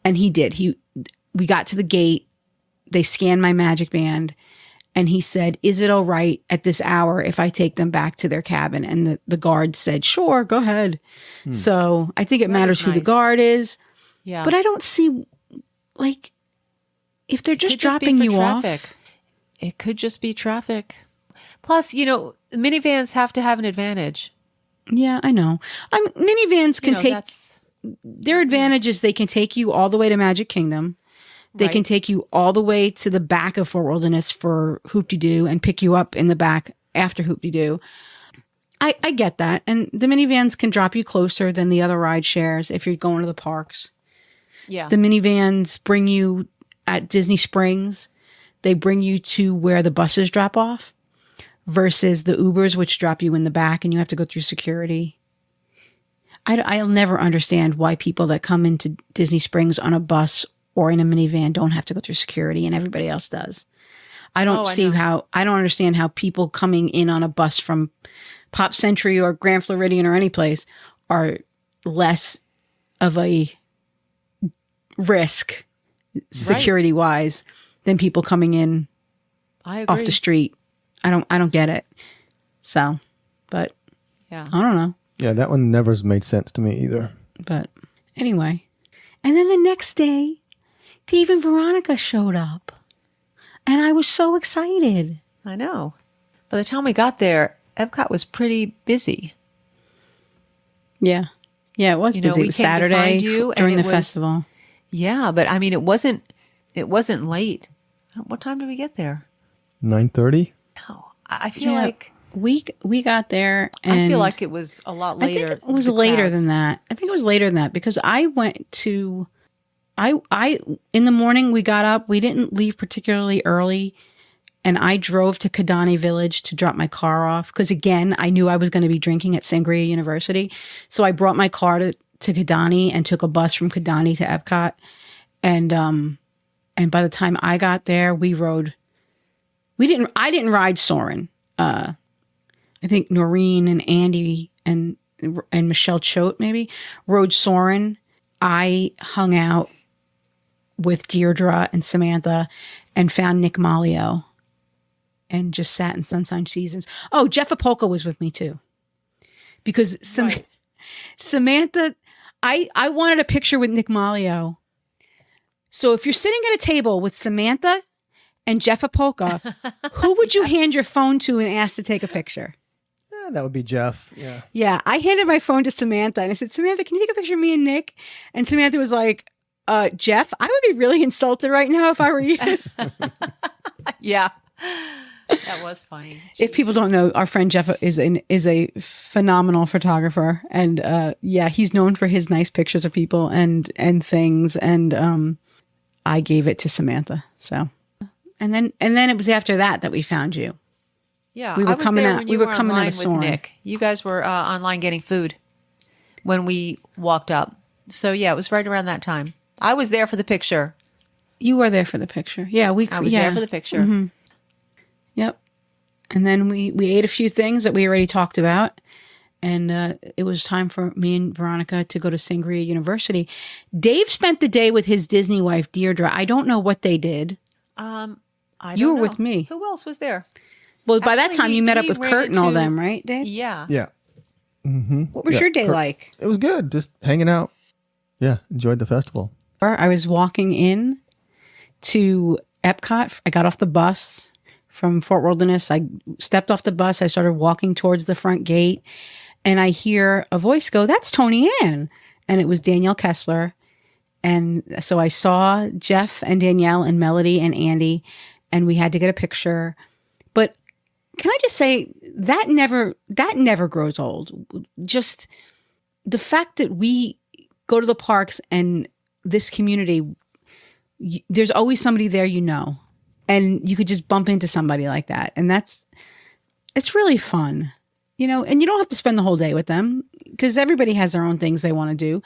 And he did. We got to the gate. They scanned my Magic Band, and he said, "Is it all right at this hour if I take them back to their cabin?" And the guard said, "Sure, go ahead." So I think it matters who the guard is. Yeah. But I don't see, like, if they're just dropping you off. It could just be traffic. Plus, minivans have to have an advantage. Yeah, I know. Minivans can their advantage is they can take you all the way to Magic Kingdom. They can take you all the way to the back of Fort Wilderness for Hoop-de-Doo and pick you up in the back after Hoop-de-Doo. I get that. And the minivans can drop you closer than the other ride shares if you're going to the parks. Yeah. The minivans bring you at Disney Springs. they bring you to where the buses drop off versus the Ubers, which drop you in the back and you have to go through security. I'll never understand why people that come into Disney Springs on a bus or in a minivan don't have to go through security and everybody else does. I don't understand how people coming in on a bus from Pop Century or Grand Floridian or any place are less of a risk security wise than people coming in off the street. I don't get it. So, but Yeah. I don't know. Yeah, that one never has made sense to me either. But anyway. And then the next day, Dave and Veronika showed up. And I was so excited. I know. By the time we got there, Epcot was pretty busy. Yeah. Yeah, it was You know, busy. we It was came to Saturday find you, during and the it was- festival. Yeah, but I mean, it wasn't late. What time did we get there? 9:30? No, I feel like we got there and I feel like it was a lot I later. think it was the later crowds. than that. I think it was later than that because I went to I in the morning we got up. We didn't leave particularly early. And I drove to Kidani Village to drop my car off because, again, I knew I was going to be drinking at Sangria University. So I brought my car to Kidani and took a bus from Kidani to Epcot. And by the time I got there, I didn't ride Soarin'. I think Noreen and Andy and Michelle Choate maybe rode Soarin'. I hung out with Deirdre and Samantha and found Nick Malio. And just sat in Sunshine Seasons. Oh, Jeff Apolka was with me too. Because Samantha, I wanted a picture with Nick Malio. So if you're sitting at a table with Samantha and Jeff Apolka, who would you hand your phone to and ask to take a picture? Yeah, that would be Jeff. Yeah. Yeah, I handed my phone to Samantha and I said, Samantha, can you take a picture of me and Nick? And Samantha was like, Jeff, I would be really insulted right now if I were you. Yeah. That was funny. If people don't know, our friend Jeff is a phenomenal photographer, and he's known for his nice pictures of people and things. And I gave it to Samantha. So, and then it was after that we found you. Yeah, we were I was coming there out. when We you were were coming out online of with Soarin'. Nick. You guys were online getting food when we walked up. So yeah, it was right around that time. I was there for the picture. You were there for the picture. Yeah, I was there for the picture. Mm-hmm. Yep. And then we ate a few things that we already talked about. And it was time for me and Veronika to go to Sangria University. Dave spent the day with his Disney wife, Deirdre. I don't know what they did. I don't You were know. with me. Who else was there? Well, by that Actually, time, you met up he with ran Kurt and all into- them, right, Dave? Yeah. Yeah. What was Yeah, your day Kurt. like? It was good. Just hanging out. Yeah. Enjoyed the festival. I was walking in to Epcot. I got off the bus from Fort Wilderness. I stepped off the bus. I started walking towards the front gate, and I hear a voice go, "That's Toni-Ann." And it was Danielle Kessler. And so I saw Jeff and Danielle and Melody and Andy, and we had to get a picture. But can I just say that never grows old. Just the fact that we go to the parks and this community, there's always somebody there, and you could just bump into somebody like that. And it's really fun, and you don't have to spend the whole day with them because everybody has their own things they want to do.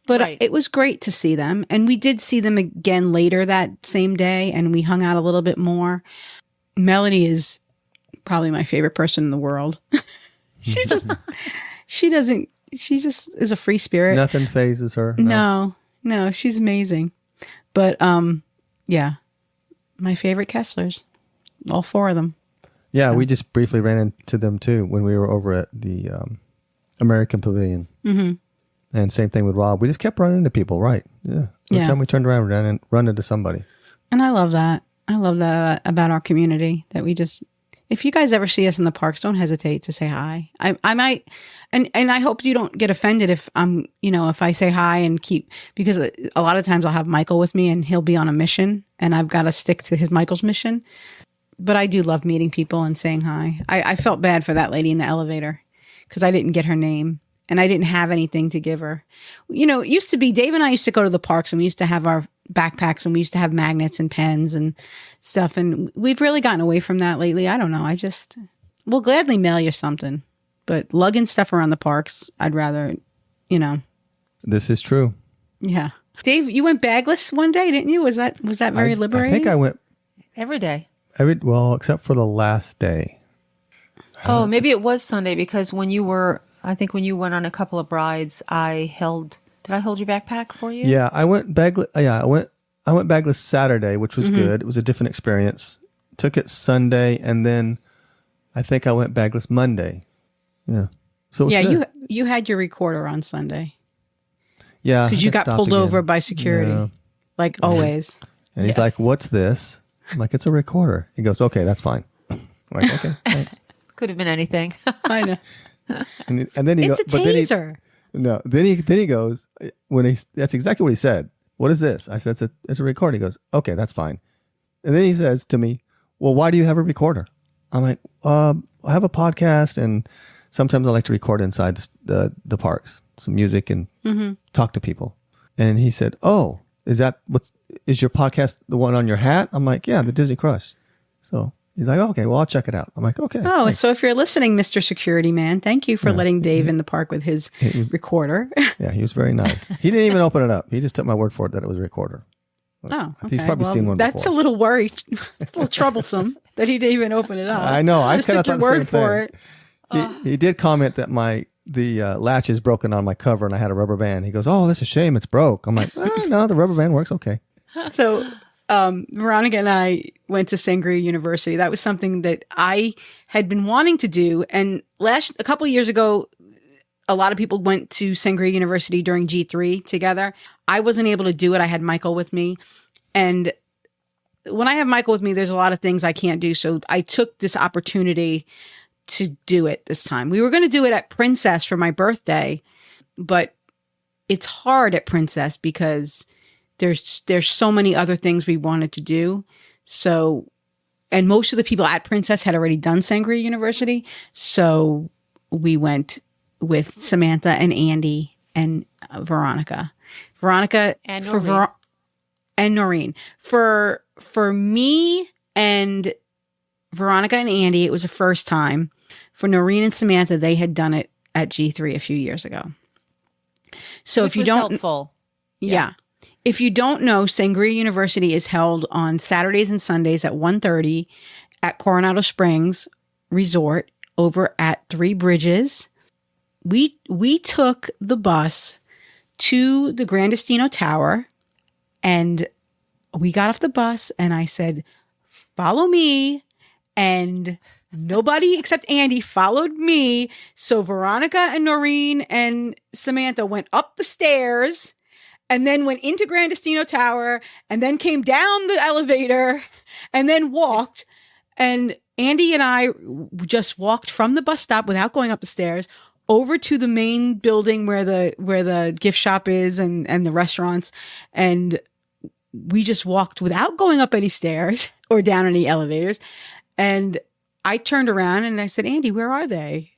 But Right. it was great to see them. And we did see them again later that same day, and we hung out a little bit more. Melody is probably my favorite person in the world. she just is a free spirit. Nothing phases her. No, she's amazing. But yeah, my favorite Kesslers, all four of them. Yeah, we just briefly ran into them too when we were over at the American Pavilion. Mm-hmm. And same thing with Rob. We just kept running into people, right? Yeah. Every time we turned around, we run into somebody. And I love that. I love that about our community, that we just, if you guys ever see us in the parks, don't hesitate to say hi. I might, and I hope you don't get offended if if I say hi and because a lot of times I'll have Michael with me and he'll be on a mission and I've got to stick to Michael's mission. But I do love meeting people and saying hi. I felt bad for that lady in the elevator because I didn't get her name. And I didn't have anything to give her. It used to be, Dave and I used to go to the parks and we used to have our backpacks, and we used to have magnets and pens and stuff. And we've really gotten away from that lately. I don't know. We'll gladly mail you something, but lugging stuff around the parks, I'd rather, This is true. Yeah. Dave, you went bagless one day, didn't you? Was that very liberating? I think I went Every day. except for the last day. Oh, maybe it was Sunday because when you went on a couple of rides, did I hold your backpack for you? Yeah, I went bagless. Yeah, I went bagless Saturday, which was good. It was a different experience. Took it Sunday, and then I think I went bagless Monday. Yeah. So it was good. you had your recorder on Sunday. Yeah, Because you I got stopped pulled again. over by security, like always. And he's like, "What's this?" I'm like, "It's a recorder." He goes, "Okay, that's fine." I'm like, "Okay, thanks." Could have been anything. I know. And then he It's a taser. Then he goes, that's exactly what he said. "What is this?" I said, "It's a recorder." He goes, "Okay, that's fine." And then he says to me, "Well, why do you have a recorder?" I'm like, "I have a podcast, and sometimes I like to record inside the parks, some music and talk to people." And he said, "Oh, is your podcast the one on your hat?" I'm like, "Yeah, the Disney Crush." So he's like, "Okay, well, I'll check it out." I'm like, "Okay." Oh, thanks." so if you're listening, Mr. Security Man, thank you for letting Dave in the park with his recorder. Yeah, he was very nice. He didn't even open it up. He just took my word for it that it was a recorder. Oh, okay. He's probably seen one That's before. a little worried. It's a little troublesome that he didn't even open it up. I know. I just kind of took thought your the same word for thing. it. He did comment that the latch is broken on my cover, and I had a rubber band. He goes, "Oh, that's a shame. It's broke." I'm like, "No, the rubber band works okay." So Veronika and I went to Sangria University. That was something that I had been wanting to do. And a couple of years ago, a lot of people went to Sangria University during G3 together. I wasn't able to do it. I had Michael with me. And when I have Michael with me, there's a lot of things I can't do. So I took this opportunity to do it this time. We were going to do it at Princess for my birthday, but it's hard at Princess because there's so many other things we wanted to do. So, and most of the people at Princess had already done Sangria University. So we went with Samantha and Andy and Veronika. Veronika And for Noreen. and Noreen. For me and Veronika and Andy, it was the first time. For Noreen and Samantha, they had done it at G3 a few years ago. So Which if you was don't, helpful. yeah. If you don't know, Sangria University is held on Saturdays and Sundays at 1:30 at Coronado Springs Resort over at Three Bridges. We took the bus to the Grandestino Tower, and we got off the bus, and I said, "Follow me," and nobody except Andy followed me. So Veronika and Noreen and Samantha went up the stairs and then went into Grandestino Tower and then came down the elevator and then walked. And Andy and I just walked from the bus stop without going up the stairs over to the main building where the gift shop is and the restaurants. And we just walked without going up any stairs or down any elevators. And I turned around and I said, "Andy, where are they?"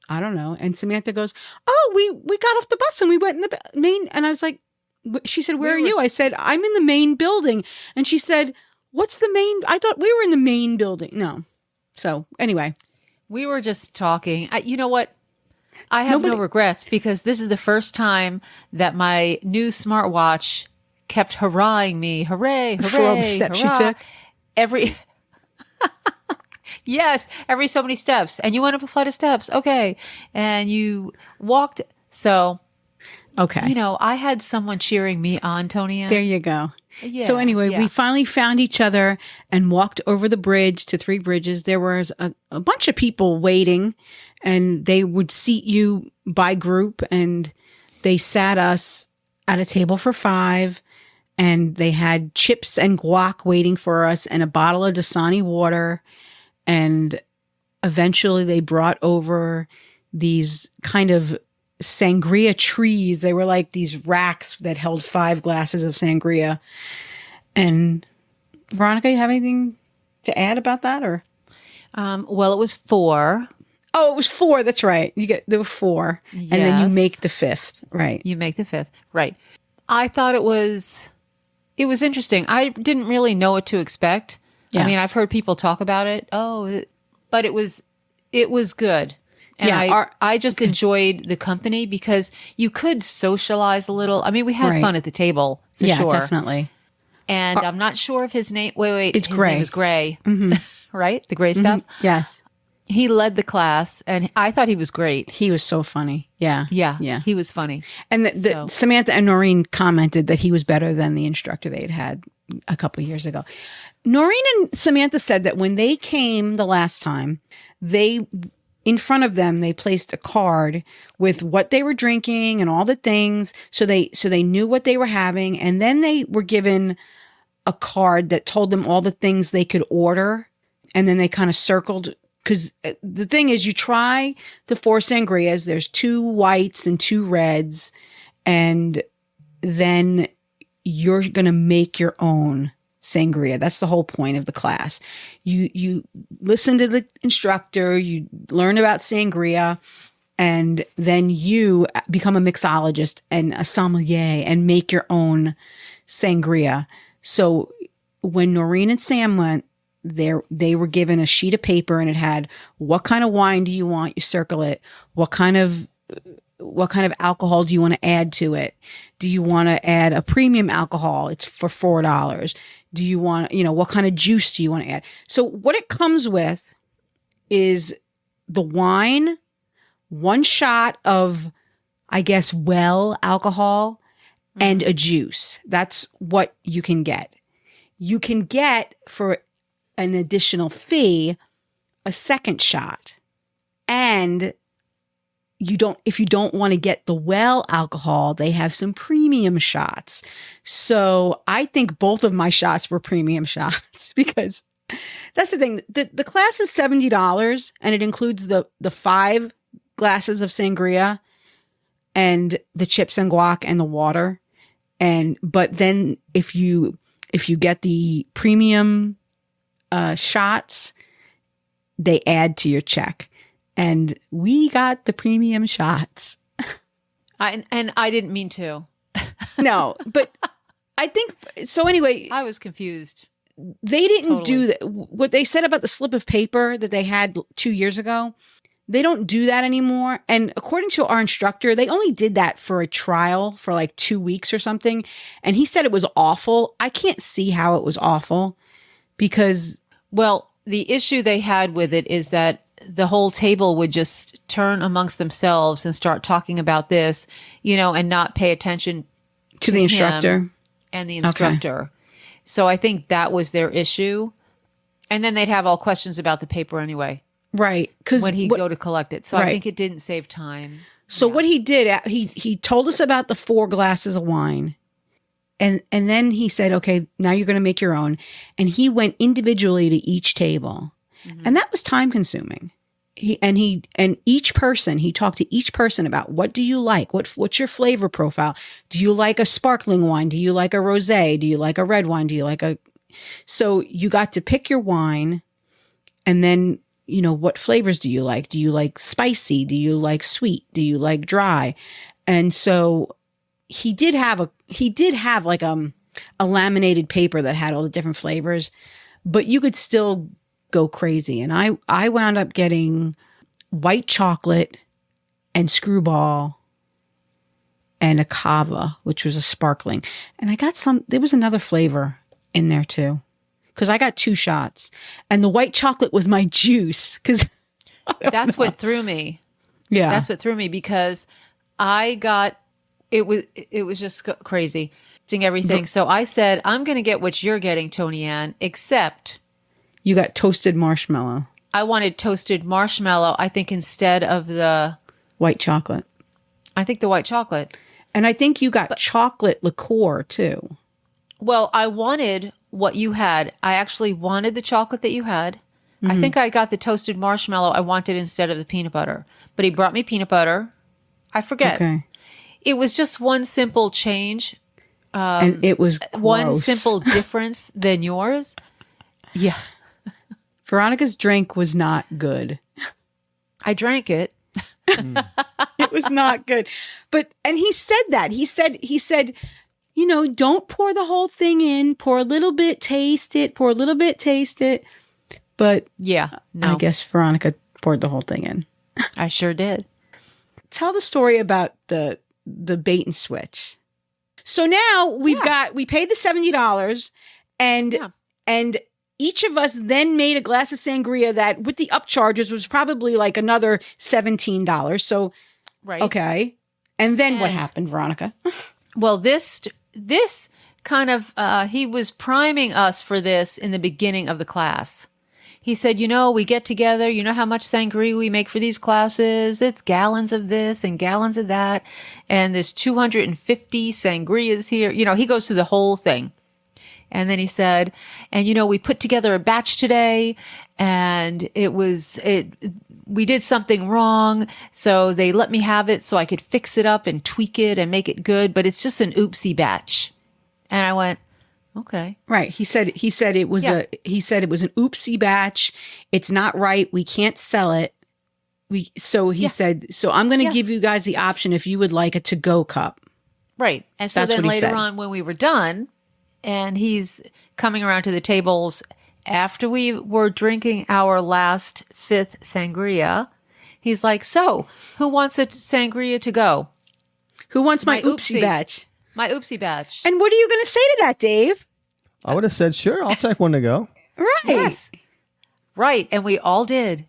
"I don't know." And Samantha goes, "Oh, we got off the bus and we went in the main." And I was like, she said, "Where are you?" I said, "I'm in the main building." And she said, "What's the main? I thought we were in the main building." No. So anyway, We were just talking. You know what? I have no regrets because this is the first time that my new smartwatch kept hurrahing me. Hooray, hooray, For all the steps you hurrah. took? Yes, every so many steps. And you went up a flight of steps. Okay. And you walked. So, okay. I had someone cheering me on, Toni-Ann. There you go. Yeah, So anyway, yeah. we finally found each other and walked over the bridge to Three Bridges. There was a bunch of people waiting, and they would seat you by group, and they sat us at a table for 5, and they had chips and guac waiting for us and a bottle of Dasani water. And eventually they brought over these kind of sangria trees. They were like these racks that held 5 glasses of sangria. And Veronika, you have anything to add about that, or? Well, it was 4. Oh, it was 4. That's right. There were 4, and then you Yes. make the 5th, right? You make the 5th. Right. I thought it was It was interesting. I didn't really know what to expect. Yeah. I mean, I've heard people talk about it. But it was good. And Yeah, I just enjoyed the company because you could socialize a little. I mean, we had Right. fun at the table for Yeah, sure. definitely. And I'm not sure if his name. Wait. It's his Gray. name is Gray, right? The Gray stuff. Yes. He led the class, and I thought he was great. He was so funny. Yeah. Yeah. He was funny. And So- Samantha and Noreen commented that he was better than the instructor they had a couple of years ago. Noreen and Samantha said that when they came the last time, in front of them, they placed a card with what they were drinking and all the things. So they knew what they were having. And then they were given a card that told them all the things they could order. And then they kind of circled, because the thing is, you try the 4 sangrias, there's 2 whites and 2 reds. And then you're going to make your own sangria. That's the whole point of the class. You listen to the instructor, you learn about sangria, and then you become a mixologist and a sommelier and make your own sangria. So when Noreen and Sam went there, they were given a sheet of paper and it had, what kind of wine do you want? You circle it. What kind of alcohol do you want to add to it? Do you want to add a premium alcohol? It's for $4. Do you want, what kind of juice do you want to add? So what it comes with is the wine, 1 shot of, I guess, alcohol, and a juice. That's what you can get. You can get, for an additional fee, a 2nd shot. And if you don't want to get the alcohol, they have some premium shots. So I think both of my shots were premium shots, because that's the thing. The class is $70 and it includes the 5 glasses of sangria and the chips and guac and the water. But then if you get the premium shots, they add to your check. And we got the premium shots. I didn't mean to. No, but I think so. Anyway, I was confused. They didn't do Totally. that. What they said about the slip of paper that they had 2 years ago, they don't do that anymore. And according to our instructor, they only did that for a trial for like 2 weeks or something. And he said it was awful. I can't see how it was awful, because Well, the issue they had with it is that the whole table would just turn amongst themselves and start talking about this, and not pay attention to the him instructor. and the instructor. So I think that was their issue. And then they'd have all questions about the paper anyway, Right. Because when he'd go to collect it. So I Right. think it didn't save time. So what he did, he told us about the 4 glasses of wine. And then he said, okay, now you're going to make your own. And he went individually to each table. And that was time consuming. He talked to each person about, what do you like? What's your flavor profile? Do you like a sparkling wine? Do you like a rosé? Do you like a red wine? So you got to pick your wine, and then, what flavors do you like? Do you like spicy? Do you like sweet? Do you like dry? And so he did have like a laminated paper that had all the different flavors, but you could still go crazy. And I wound up getting white chocolate and screwball and a cava, which was a sparkling. And I got there was another flavor in there too, because I got 2 shots, and the white chocolate was my juice. Because That's what threw me. yeah, That's what threw me, because I got, it was just crazy. Seeing everything. So I said, I'm going to get what you're getting, Toni-Ann, except you got toasted marshmallow, I wanted toasted marshmallow, I think, instead of the white chocolate. the white chocolate. And I think you got chocolate liqueur too. Well, I wanted what you had. I actually wanted the chocolate that you had. I think I got the toasted marshmallow I wanted instead of the peanut butter. But he brought me peanut butter. I forget. Okay. It was just one simple change. And it was One gross. simple difference than yours. Yeah. Veronika's drink was not good. I drank it. It was not good. And he said that. He said, don't pour the whole thing in. Pour a little bit, taste it. Pour a little bit, taste it. But Yeah. No, I guess Veronika poured the whole thing in. I sure did. Tell the story about the bait and switch. So now we paid the $70 and each of us then made a glass of sangria that with the upcharges was probably like another $17. So, Right. okay. And then what happened, Veronika? Well, this kind of, he was priming us for this in the beginning of the class. He said, we get together, how much sangria we make for these classes? It's gallons of this and gallons of that. And there's 250 sangrias here. He goes through the whole thing. And then he said, and we put together a batch today and we did something wrong. So they let me have it so I could fix it up and tweak it and make it good. But it's just an oopsie batch. And I went, okay. Right. He said it was an oopsie batch. It's not right. We can't sell it. He said, so I'm going to give you guys the option if you would like a to-go cup. Right. And so That's then what he later said. on when we were done and he's coming around to the tables after we were drinking our last 5th sangria, he's like, so who wants a sangria to go? Who wants my My oopsie oopsie. batch? My oopsie batch. And what are you going to say to that, Dave? I would have said, sure, I'll take one to go. Right. Yes. Right. And we all did.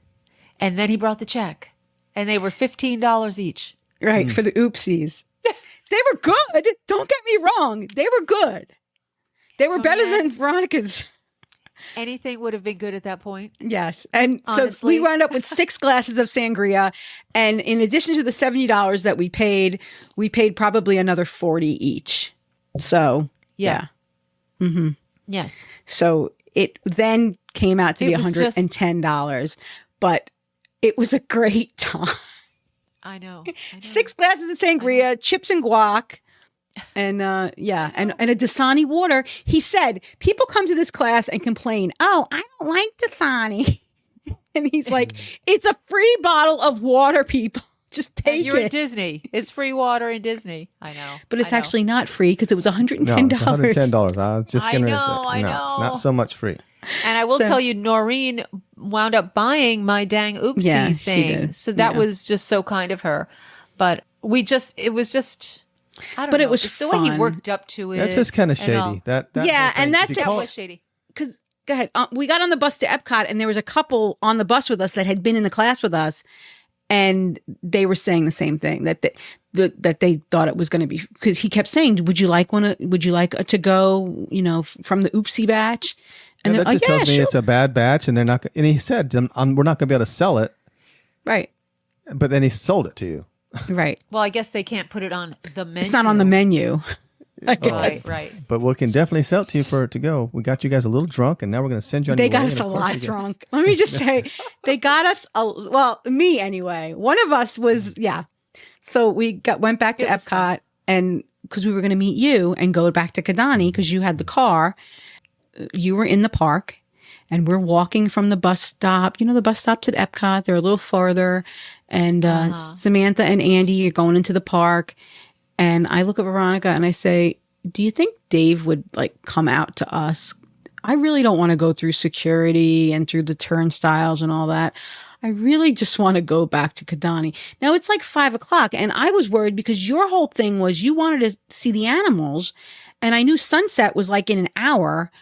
And then he brought the check. And they were $15 each. Right. For the oopsies. They were good. Don't get me wrong. They were good. They were better Toni-Ann? than Veronica's. Anything would have been good at that point. Yes. And Honestly. so we wound up with 6 glasses of sangria. And in addition to the $70 that we paid probably another $40 each. So, Yeah. Yes. So it then came out to be It was just- $110. But it was a great time. I know. 6 glasses of sangria, chips and guac, and and a Dasani water. He said, people come to this class and complain, oh, I don't like Dasani. And he's like, it's a free bottle of water, people. Just take You're it. at Disney. It's free water in Disney. I know. But it's I know. actually not free because it was $110. No, it's $110. I was just I going to know, say, I no, know. it's not so much free. And I will So- tell you, Noreen wound up buying my dang oopsie Yeah, she thing. did. So that Yeah. was just so kind of her. But it was just, I don't know. But it was just the way he fun. worked up to it. That's just kind of and all. shady. That Yeah, whole thing, and that's if you it. That call was shady. Because go ahead. We got on the bus to Epcot, and there was a couple on the bus with us that had been in the class with us, and they were saying the same thing that they thought it was going to be, because he kept saying, "Would you like one? Would you like a to go? From the oopsie batch?" And that they're just like, "Yeah, tells me sure." it's a bad batch, and they're not. And he said, we're not going to be able to sell it, Right, but then he sold it to you. right. Well, I guess they can't put it on the menu. It's not on the menu. I guess. Right. But we can definitely sell it to you for it to go. We got you guys a little drunk, and now we're going to send you on They your got way, us and a of course lot you get- drunk. Let me just say, they got us well, me anyway. One of us was, yeah. So we went back to It was Epcot, and because we were going to meet you and go back to Kidani because you had the car. You were in the park, and we're walking from the bus stop. The bus stops at Epcot. They're a little farther, and Samantha and Andy are going into the park. And I look at Veronika and I say, do you think Dave would come out to us? I really don't want to go through security and through the turnstiles and all that. I really just want to go back to Kidani. Now it's like 5:00, and I was worried because your whole thing was you wanted to see the animals, and I knew sunset was in an hour,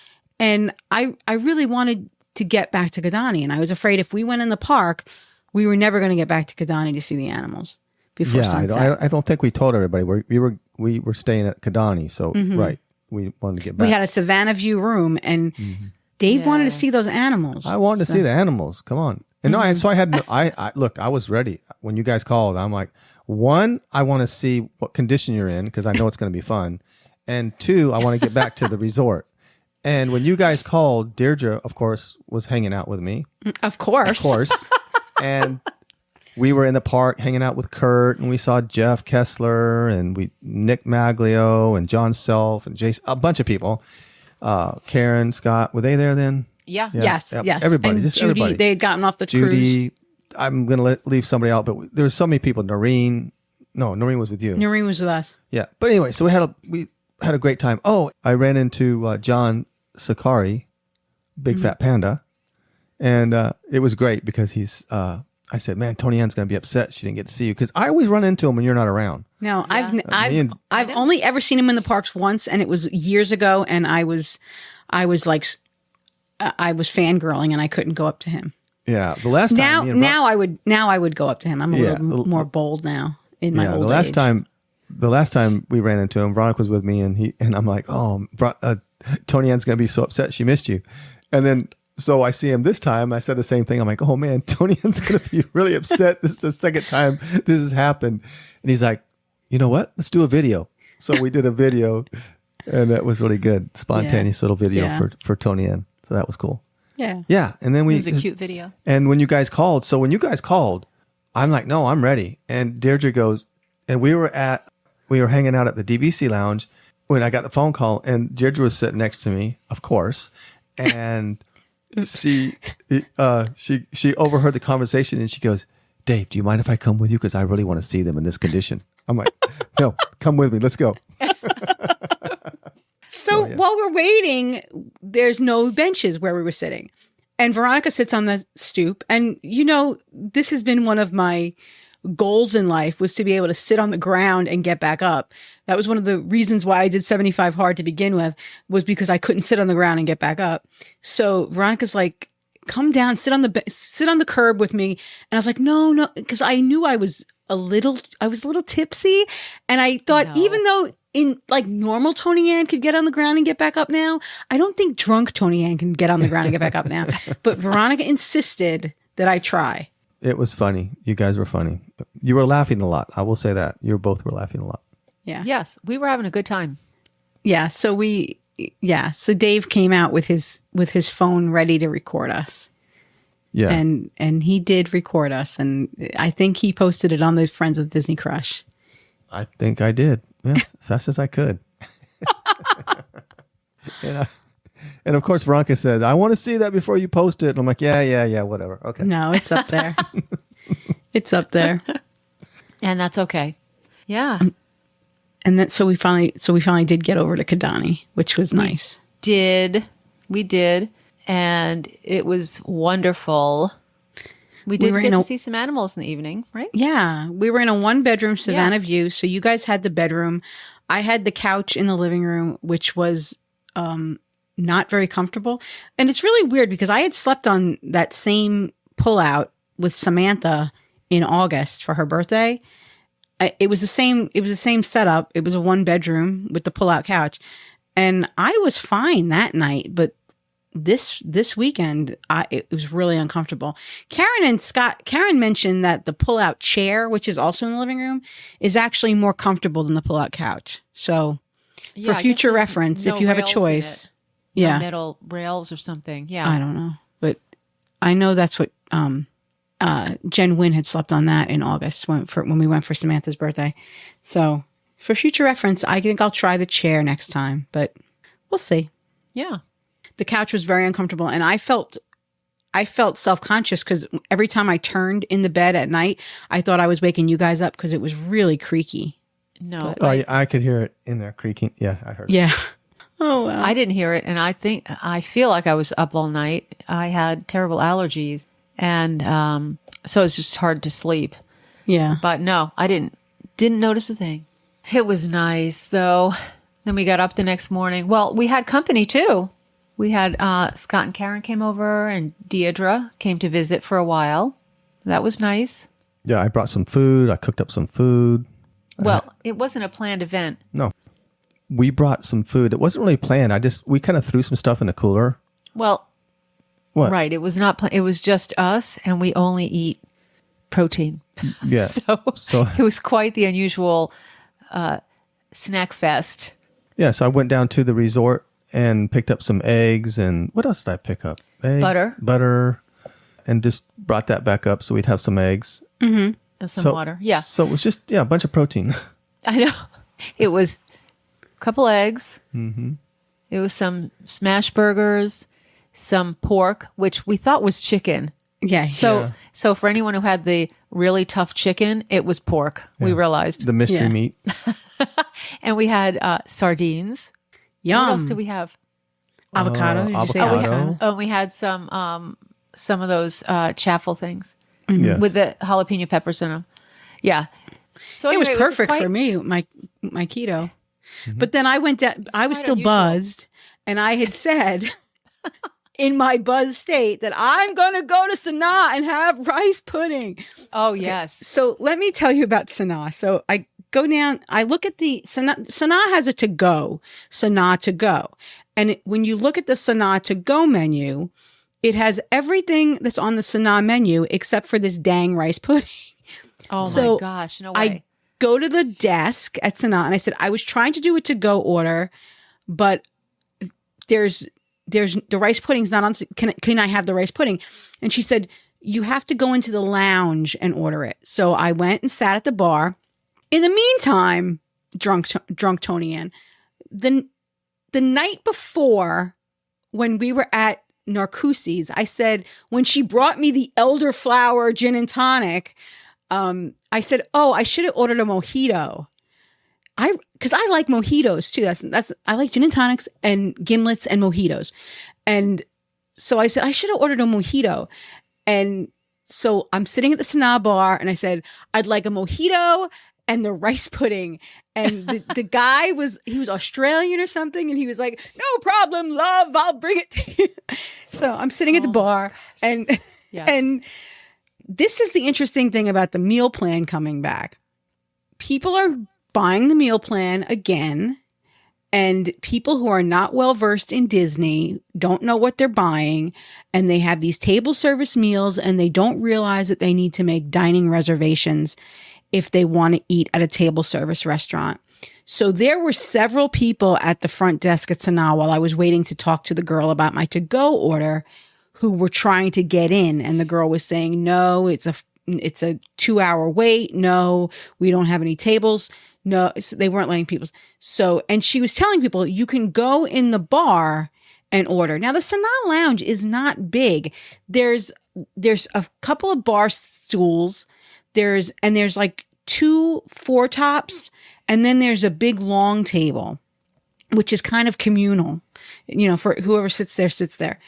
and I really wanted to get back to Kidani, and I was afraid if we went in the park, we were never going to get back to Kidani to see the animals before sunset. I don't think we told everybody we were staying at Kidani, so right, we wanted to get back. We had a Savannah view room, and Dave wanted to see those animals. I wanted to see the animals. Come on. And no, I was ready when you guys called. I'm like, 1, I want to see what condition you're in because I know it's going to be fun. And 2, I want to get back to the resort. And when you guys called, Deirdre, of course, was hanging out with me. Of course. And we were in the park hanging out with Kurt, and we saw Jeff Kessler and Nick Maglio and Jon Self and Jason, a bunch of people. Karen, Scott, were they there then? Yeah. Yes, Yep. yes. Everybody, and just Judy, everybody. they had gotten off the cruise. Judy, I'm going to leave somebody out, but there were so many people. Noreen was with you. Noreen was with us. Yeah. But anyway, so we had had a great time. Oh, I ran into Jon Self, Big Fat Panda, and it was great because he's. I said, "Man, Toni-Ann's going to be upset she didn't get to see you," because I always run into him when you're not around. No, I've only ever seen him in the parks once, and it was years ago, and I was fangirling, and I couldn't go up to him. Yeah, the last time. Now I would go up to him. I'm a little more bold now in my old age. The last time we ran into him, Veronika was with me, and I'm like, "Oh, Toni-Ann's going to be so upset she missed you," and then. So I see him this time. I said the same thing. I'm like, oh man, Toni-Ann's going to be really upset. This is the second time this has happened. And he's like, you know what? Let's do a video. So we did a video, and that was really good. Spontaneous little video for Toni-Ann. So that was cool. Yeah. Yeah. And then it was a cute video. And when you guys called, I'm like, no, I'm ready. And Deirdre goes, and we were hanging out at the DVC lounge when I got the phone call, and Deirdre was sitting next to me, of course. And she overheard the conversation, and she goes, Dave, do you mind if I come with you? Because I really want to see them in this condition. I'm like, no, come with me. Let's go. So while we're waiting, there's no benches where we were sitting. And Veronika sits on the stoop. And, this has been one of my goals in life, was to be able to sit on the ground and get back up. That was one of the reasons why I did 75 hard to begin with, was because I couldn't sit on the ground and get back up. So Veronika's like, come down, sit on the curb with me. And I was like, no, because I knew I was a little tipsy. And I thought, even though in like normal Toni-Ann could get on the ground and get back up now, I don't think drunk Toni-Ann can get on the ground and get back up now. But Veronika insisted that I try. It was funny. You guys were funny. You were laughing a lot. I will say that. You both were laughing a lot. Yeah. Yes, we were having a good time. Yeah. So so Dave came out with his phone ready to record us. Yeah. And he did record us, and I think he posted it on the Friends of Disney Crush. I think I did. Yes, as fast as I could. And of course, Veronika said, I want to see that before you post it. And I'm like, yeah, whatever. Okay. No, it's up there. It's up there. And that's okay. Yeah. And then so we finally did get over to Kidani, which was nice. We did. And it was wonderful. We did get to see some animals in the evening, right? Yeah. We were in a 1-bedroom Savannah view. So you guys had the bedroom. I had the couch in the living room, which was not very comfortable. And it's really weird because I had slept on that same pullout with Samantha in August for her birthday. It was the same setup. It was a 1-bedroom with the pullout couch. And I was fine that night, but this weekend, it was really uncomfortable. Karen mentioned that the pull-out chair, which is also in the living room, is actually more comfortable than the pull-out couch. So for future reference, if you have a choice. No metal rails or something. Yeah. I don't know. But I know that's what Jen Wynn had slept on that in August when we went for Samantha's birthday. So for future reference, I think I'll try the chair next time, but we'll see. Yeah. The couch was very uncomfortable, and I felt self-conscious because every time I turned in the bed at night, I thought I was waking you guys up because it was really creaky. No. I could hear it in there creaking. Yeah, I heard it. Yeah. Oh, wow. I didn't hear it, and I feel like I was up all night. I had terrible allergies, and so it's just hard to sleep. Yeah. But no, I didn't notice a thing. It was nice, though. Then we got up the next morning. Well, we had company, too. We had Scott and Karen came over, and Deirdre came to visit for a while. That was nice. Yeah, I brought some food. I cooked up some food. Well, it wasn't a planned event. No. We brought some food. It wasn't really planned. We kind of threw some stuff in the cooler. Well, what? Right. It was not planned. It was just us, and we only eat protein. Yeah. So it was quite the unusual snack fest. Yeah, so I went down to the resort and picked up some eggs, and what else did I pick up? Eggs, butter, and just brought that back up so we'd have some eggs. Mm-hmm. And some water. Yeah. So it was just, a bunch of protein. I know. It was a couple eggs. Mm-hmm. It was some smash burgers, some pork, which we thought was chicken. Yeah. So for anyone who had the really tough chicken, it was pork. We realized. The mystery Yeah. meat. And we had sardines. Yum. What else do we have? Avocado. Did you say avocado. avocado? Oh, we had some of those chaffle things Yes. with the jalapeno peppers in them. Yeah. So It was anyway, perfect quite- for me, my keto. But then I went down, I was quite still unusual. buzzed, and I had said in my buzz state that I'm going to go to Sanaa and have rice pudding. Oh, yes. So let me tell you about Sanaa. So I go down, I look at the Sanaa has a Sanaa to go. And when you look at the Sanaa to go menu, it has everything that's on the Sanaa menu except for this dang rice pudding. Oh, So my gosh. No way. I go to the desk at Sanaa and I said, I was trying to do a to-go order, but there's the rice pudding's not on. Can I have the rice pudding? And she said, you have to go into the lounge and order it. So I went and sat at the bar. In the meantime, drunk Toni-Ann, the night before when we were at Narcoossee's, I said, when she brought me the elderflower gin and tonic, I said, oh, I should have ordered a mojito. Because I like mojitos too. I like gin and tonics and gimlets and mojitos. And so I said, I should have ordered a mojito. And so I'm sitting at the Sanaa bar and I said, I'd like a mojito and the rice pudding. And the guy was Australian or something. And he was like, no problem, love, I'll bring it to you. So I'm sitting at the bar and, and this is the interesting thing about the meal plan coming back. People are buying the meal plan again, and people who are not well versed in Disney don't know what they're buying, and they have these table service meals and they don't realize that they need to make dining reservations if they want to eat at a table service restaurant. So there were several people at the front desk at Sanaa while I was waiting to talk to the girl about my to-go order who were trying to get in, and the girl was saying, no, it's a 2-hour wait. No, we don't have any tables. No, so they weren't letting people. So, and she was telling people you can go in the bar and order. Now the Sanaa Lounge is not big. There's a couple of bar stools. There's like 2 4-tops, and then there's a big long table, which is kind of communal, for whoever sits there.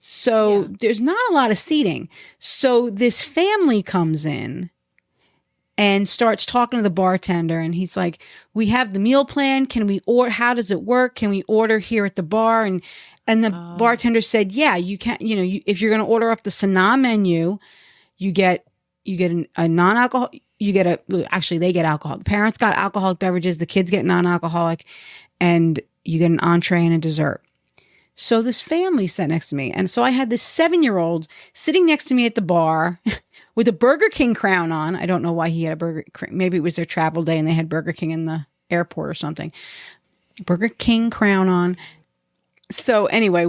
So there's not a lot of seating. So this family comes in and starts talking to the bartender, and he's like, we have the meal plan. Can we order? How does it work? Can we order here at the bar? And the bartender said, yeah, you can, if you're going to order off the Sanaa menu, you get a non-alcohol, actually they get alcohol. The parents got alcoholic beverages. The kids get non-alcoholic, and you get an entree and a dessert. So this family sat next to me. And so I had this 7-year-old sitting next to me at the bar with a Burger King crown on. I don't know why he had a Burger King. Maybe it was their travel day and they had Burger King in the airport or something. Burger King crown on. So anyway,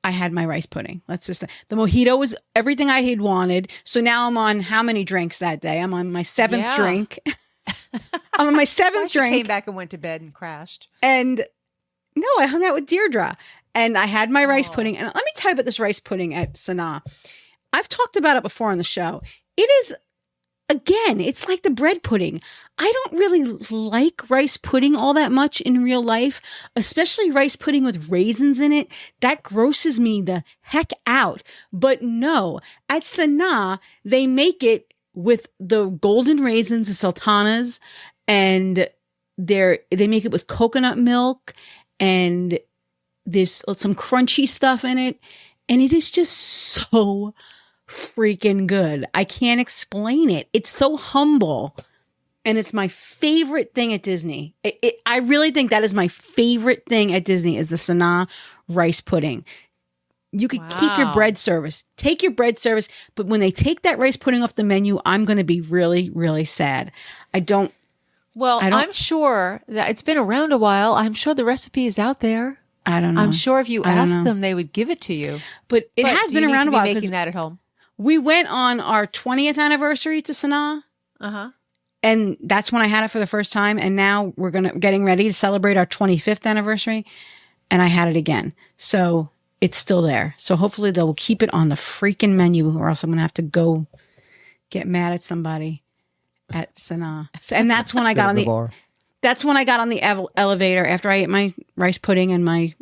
I had my rice pudding. Let's just say the mojito was everything I had wanted. So now I'm on how many drinks that day? I'm on my 7th drink. I'm on my 7th drink. Came back and went to bed and crashed. And no, I hung out with Deirdre and I had my rice pudding. And let me tell you about this rice pudding at Sanaa. I've talked about it before on the show. It is, again, it's like the bread pudding. I don't really like rice pudding all that much in real life, especially rice pudding with raisins in it. That grosses me the heck out. But no, at Sanaa, they make it with the golden raisins, the sultanas, and they make it with coconut milk, and there's some crunchy stuff in it. And it is just so freaking good. I can't explain it. It's so humble. And it's my favorite thing at Disney. I really think that is my favorite thing at Disney is the Sanaa rice pudding. You could keep your bread service. Take your bread service. But when they take that rice pudding off the menu, I'm going to be really, really sad. I'm sure that it's been around a while. I'm sure the recipe is out there. I don't know. I'm sure if you asked them, they would give it to you. But it has been around a while. Making that at home. We went on our 20th anniversary to Sanaa. And that's when I had it for the first time. And now we're getting ready to celebrate our 25th anniversary. And I had it again. So it's still there. So hopefully they'll keep it on the freaking menu, or else I'm going to have to go get mad at somebody at Sanaa. And that's when I got on that's when I got on the elevator after I ate my rice pudding and my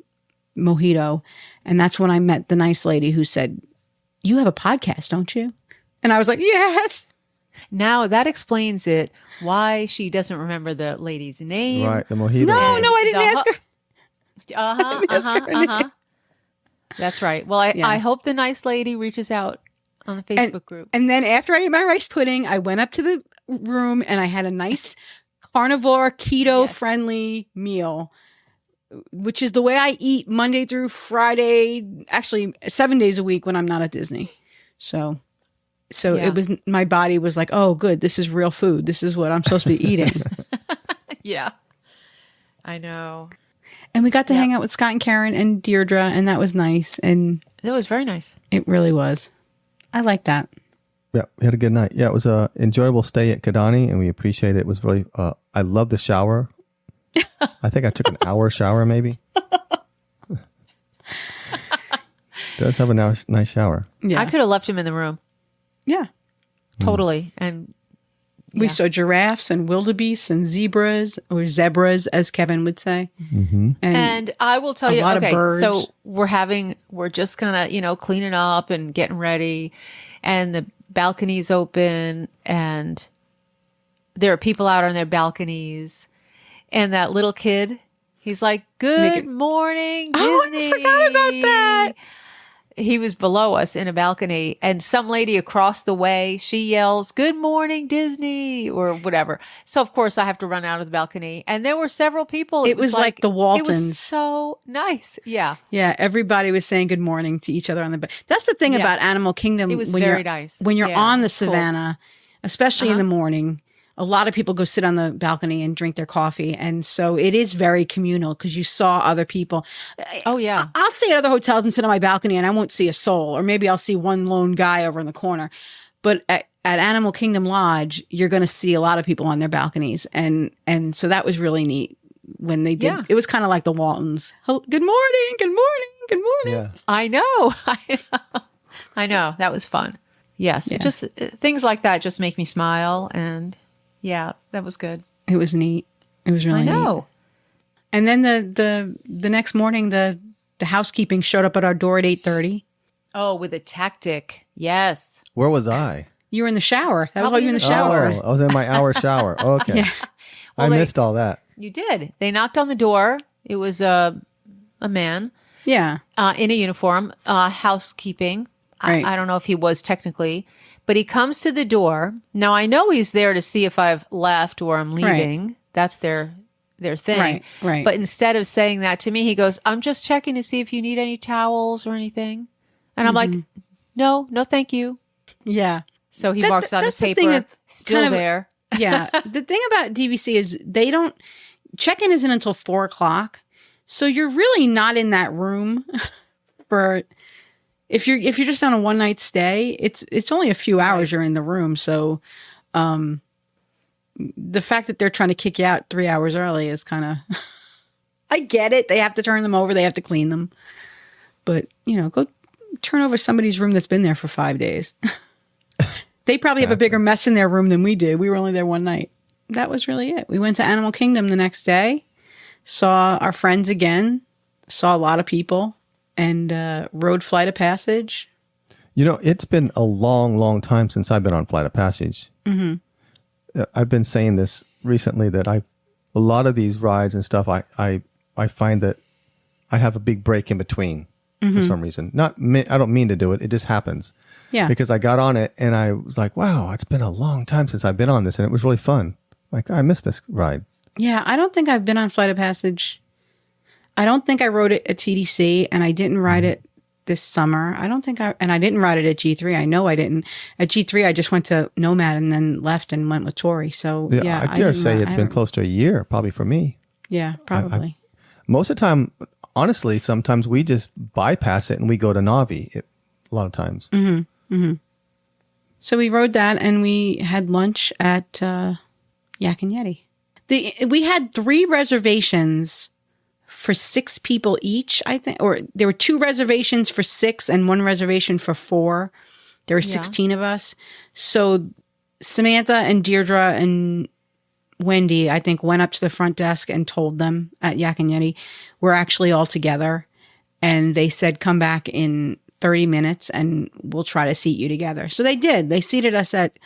mojito. And that's when I met the nice lady who said, "You have a podcast, don't you?" And I was like, "Yes." Now that explains it, why she doesn't remember the lady's name. Right, the mojito. No, I didn't ask her. That's right. Well, I hope the nice lady reaches out on the Facebook group. And then after I ate my rice pudding, I went up to the room and I had a nice carnivore, keto-friendly meal, which is the way I eat Monday through Friday, actually 7 days a week when I'm not at Disney. So it was, my body was like, oh, good, this is real food. This is what I'm supposed to be eating. Yeah, I know. And we got to hang out with Scott and Karen and Deirdre, and that was nice. And that was very nice. It really was. I like that. Yeah, we had a good night. Yeah, it was a enjoyable stay at Kidani, and we appreciate it. It was really, I love the shower. I think I took an hour shower, maybe. It does have a nice shower. Yeah. I could have left him in the room. Yeah. Totally. And we saw giraffes and wildebeests and zebras, or zebras, as Kevin would say. Mm-hmm. And I will tell you, okay, so we're just kind of, cleaning up and getting ready, and the balcony's open, and there are people out on their balconies, and that little kid, he's like, "Good morning, Disney." Oh, I forgot about that. He was below us in a balcony, and some lady across the way, she yells, "Good morning, Disney," or whatever. So of course I have to run out of the balcony, and there were several people. It was like the Waltons. It was so nice. Yeah. Yeah. Everybody was saying good morning to each other on the That's the thing about Animal Kingdom. It was very nice. When you're on the savannah, especially in the morning, a lot of people go sit on the balcony and drink their coffee. And so it is very communal because you saw other people. Oh, yeah. I'll stay at other hotels and sit on my balcony and I won't see a soul. Or maybe I'll see one lone guy over in the corner. But at Animal Kingdom Lodge, you're going to see a lot of people on their balconies. And so that was really neat when they did. Yeah. It was kind of like the Waltons. Good morning, good morning, good morning. Yeah. I know. I know. That was fun. Yes. Yeah. Just things like that just make me smile. And yeah, that was good. It was neat. It was really neat. I know. And then the next morning, the housekeeping showed up at our door at 8:30. Oh, with a tactic. Yes. Where was I? You were in the shower. That was while you were in the shower. Oh, I was in my hour shower. Okay. Yeah. Well, I missed all that. You did. They knocked on the door. It was a man. Yeah. In a uniform, housekeeping. Right. I don't know if he was technically, but he comes to the door. Now I know he's there to see if I've left or I'm leaving. Right. That's their thing. Right. But instead of saying that to me, he goes, "I'm just checking to see if you need any towels or anything." And I'm like, no, thank you. Yeah. So he marks on his paper, still there. Yeah. The thing about DVC is check-in isn't until 4:00. So you're really not in that room for, if you're just on a one night stay, it's only a few hours you're in the room. So, the fact that they're trying to kick you out 3 hours early is kind of, I get it. They have to turn them over. They have to clean them, but go turn over somebody's room that's been there for 5 days. They probably have a bigger mess in their room than we did. We were only there one night. That was really it. We went to Animal Kingdom the next day, saw our friends again, saw a lot of people, and rode Flight of Passage. It's been a long, long time since I've been on Flight of Passage. Mm-hmm. I've been saying this recently that a lot of these rides and stuff, I find that I have a big break in between for some reason. I don't mean to do it. It just happens. Yeah. Because I got on it and I was like, wow, it's been a long time since I've been on this. And it was really fun. Like, I missed this ride. Yeah. I don't think I've been on Flight of Passage. I don't think I rode it at TDC, and I didn't ride it this summer. I didn't ride it at G3. I know I didn't. At G3, I just went to Nomad and then left and went with Tori. So yeah, I dare say it's been close to a year, probably for me. Yeah, probably. Most of the time, honestly, sometimes we just bypass it and we go to Navi. A lot of times. Mm-hmm. Mm-hmm. So we rode that, and we had lunch at Yak and Yeti. We had 3 reservations for 6 people each, I think, or there were 2 reservations for 6 and 1 reservation for 4. There were 16 of us. So Samantha and Deirdre and Wendy, I think, went up to the front desk and told them at Yak and Yeti we're actually all together. And they said, come back in 30 minutes and we'll try to seat you together. So they did. They seated us at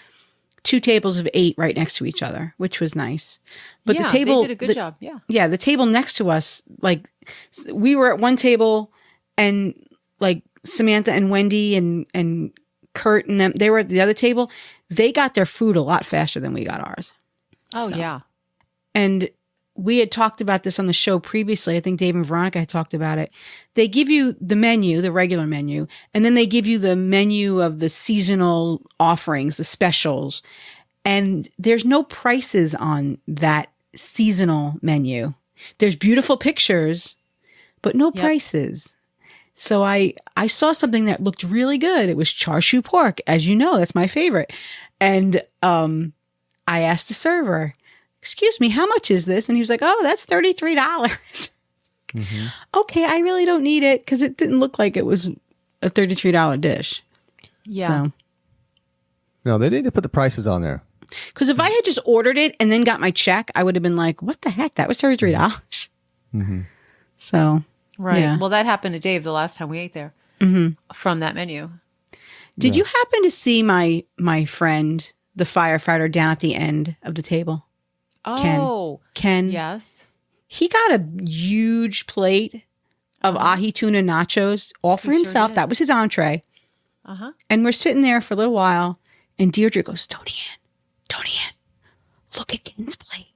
2 tables of 8 right next to each other, which was nice. But the table, they did a good job. Yeah. Yeah. The table next to us, like we were at one table and like Samantha and Wendy and Kurt and them, they were at the other table. They got their food a lot faster than we got ours. Oh, yeah. And we had talked about this on the show previously. I think Dave and Veronika had talked about it. They give you the menu, the regular menu, and then they give you the menu of the seasonal offerings, the specials. And there's no prices on that seasonal menu. There's beautiful pictures, but no prices. So I saw something that looked really good. It was char siu pork. As you know, that's my favorite. And I asked the server, excuse me, how much is this? And he was like, oh, that's $33. Mm-hmm. Okay, I really don't need it because it didn't look like it was a $33 dish. Yeah. So. No, they need to put the prices on there. Because if I had just ordered it and then got my check, I would have been like, what the heck? That was $33. Mm-hmm. So, right. yeah. Well, that happened to Dave the last time we ate there from that menu. Did you happen to see my friend, the firefighter, down at the end of the table? Oh. Ken. Yes. He got a huge plate of ahi tuna nachos all for himself. Did. That was his entree. Uh-huh. And we're sitting there for a little while, and Deirdre goes, Toni-Ann, look at Ken's plate.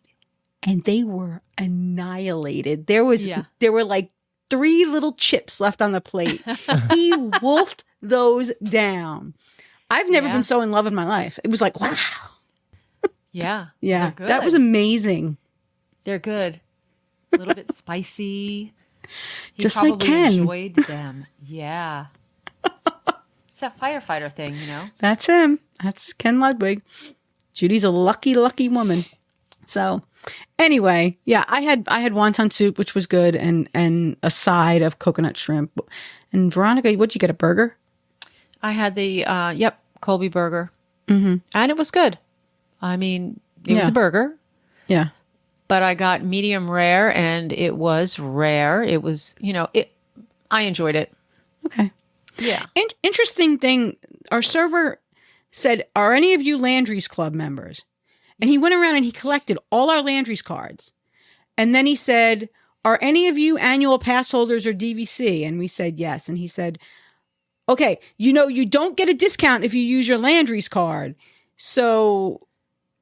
And they were annihilated. There were like 3 little chips left on the plate. He wolfed those down. I've never been so in love in my life. It was like, wow. Yeah. Yeah. That was amazing. They're good. A little bit spicy. He Just like probably Ken. enjoyed them. Yeah. It's that firefighter thing, you know? That's him. That's Ken Ludwig. Judy's a lucky, lucky woman. So anyway, yeah, I had wonton soup, which was good, and a side of coconut shrimp. And Veronika, what'd you get, a burger? I had the, Colby burger. Mm-hmm. And it was good. I mean, it was a burger. Yeah. But I got medium rare, and it was rare. It was, I enjoyed it. Okay. Yeah. Interesting thing, our server said, are any of you Landry's Club members? And he went around and he collected all our Landry's cards. And then he said, are any of you annual pass holders or DVC? And we said yes. And he said, okay, you don't get a discount if you use your Landry's card. So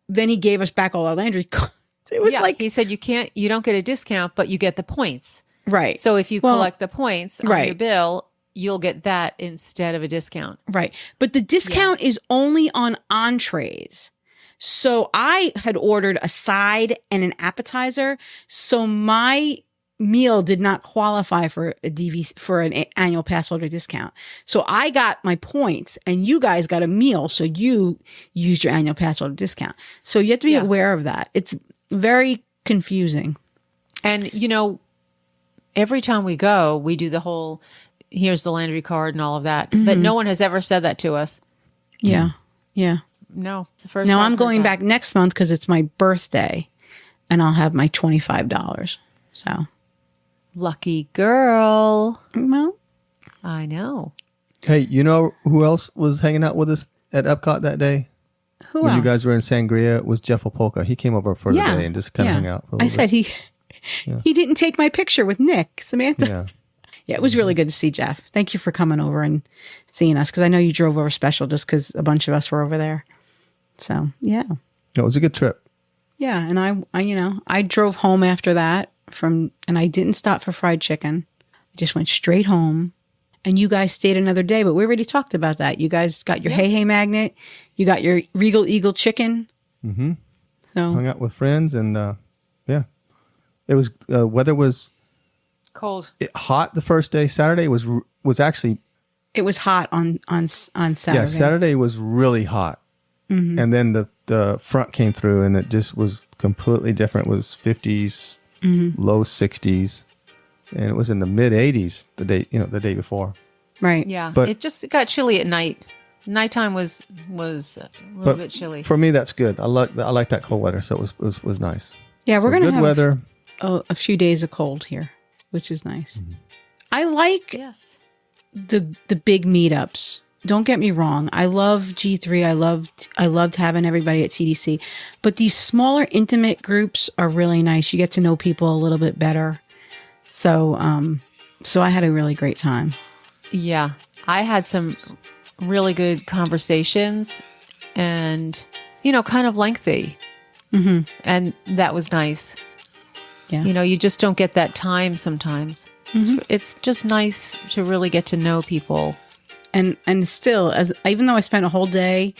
then he gave us back all our Landry cards. It was like, he said you don't get a discount, but you get the points. Right. So if you collect the points on right. your bill, you'll get that instead of a discount. Right. But the discount is only on entrees. So I had ordered a side and an appetizer. So my meal did not qualify for an annual pass holder discount. So I got my points and you guys got a meal. So you used your annual pass holder discount. So you have to be aware of that. It's very confusing. And, every time we go, we do the whole, here's the Landry card and all of that. Mm-hmm. But no one has ever said that to us. Yeah. Yeah. No. It's the first now time I'm going back next month because it's my birthday and I'll have my $25. So. Lucky girl. Well, I know. Hey, you know who else was hanging out with us at Epcot that day? Who when else? you guys were in Sangria was Jeff Opolka. He came over for the day and just kind of hung out for a little bit. I said he didn't take my picture with Nick, Samantha. Yeah. Yeah, it was really good to see Jeff. Thank you for coming over and seeing us because I know you drove over special just because a bunch of us were over there. So, yeah. It was a good trip. Yeah, and I drove home after that and I didn't stop for fried chicken. I just went straight home. And you guys stayed another day, but we already talked about that. You guys got your Hey Hey magnet. You got your Regal Eagle chicken. Mm-hmm. So hung out with friends and it was weather was cold, hot the first day. Saturday was actually it was hot on Saturday. Yeah, Saturday was really hot, and then the front came through and it just was completely different. It was 50s, low 60s. and it was in the mid 80s the day before. Right. Yeah. But- it got chilly at night. Nighttime was a little bit chilly. For me, that's good. I like that cold weather, so it was nice. Yeah, we're So going to good have weather. a few days of cold here, which is nice. I like Yes. the big meetups. Don't get me wrong. I love G3. I loved having everybody at TDC. But these smaller, intimate groups are really nice. You get to know people a little bit better. So I had a really great time. Yeah. I had some really good conversations and, kind of lengthy. Mm-hmm. And that was nice. Yeah. You just don't get that time sometimes. Mm-hmm. It's just nice to really get to know people. And still, even though I spent a whole day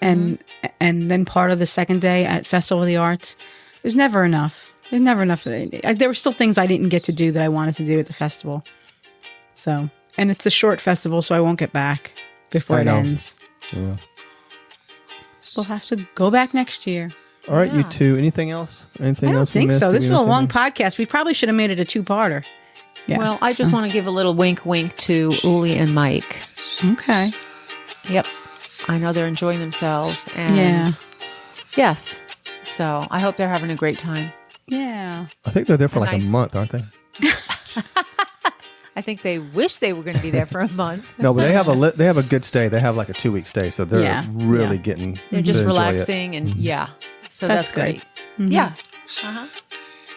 and then part of the second day at Festival of the Arts, there's never enough. There's never enough. There were still things I didn't get to do that I wanted to do at the festival. So, and it's a short festival, so I won't get back before it ends. Yeah. We'll have to go back next year. All right, you two. Anything else? Anything I don't else we think missed? so. Did This we was a miss long anything? podcast. We probably should have made it a two-parter. Yeah. Well, I just want to give a little wink to Uli and Mike. Okay. Yep. I know they're enjoying themselves. And Yeah. Yes. So I hope they're having a great time. Yeah. I think they're there for A like nice- a month, aren't they? I think they wish they were going to be there for a month. No, but they have a good stay. They have like a 2-week stay, so they're really getting. They're just to enjoy it. relaxing and So That's that's great. good. Yeah.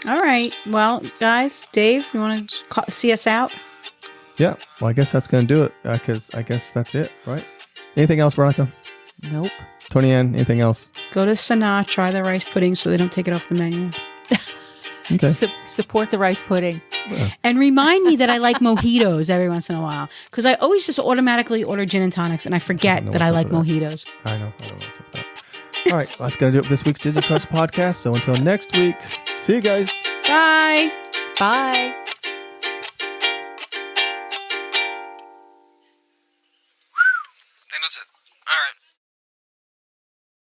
All right. Well, guys, Dave, you want to see us out? Yeah. Well, I guess that's going to do it. Because I guess that's it, right? Anything else, Veronika? Nope. Toni-Ann, anything else? Go to Sanaa, try the rice pudding so they don't take it off the menu. Okay. Support the rice pudding. And remind me that I like mojitos every once in a while. Because I always just automatically order gin and tonics and I forget that I like mojitos. I know. I don't know what's up with that. All right. Well, that's going to do it for this week's Disney Crush podcast. So until next week, see you guys. Bye. Bye.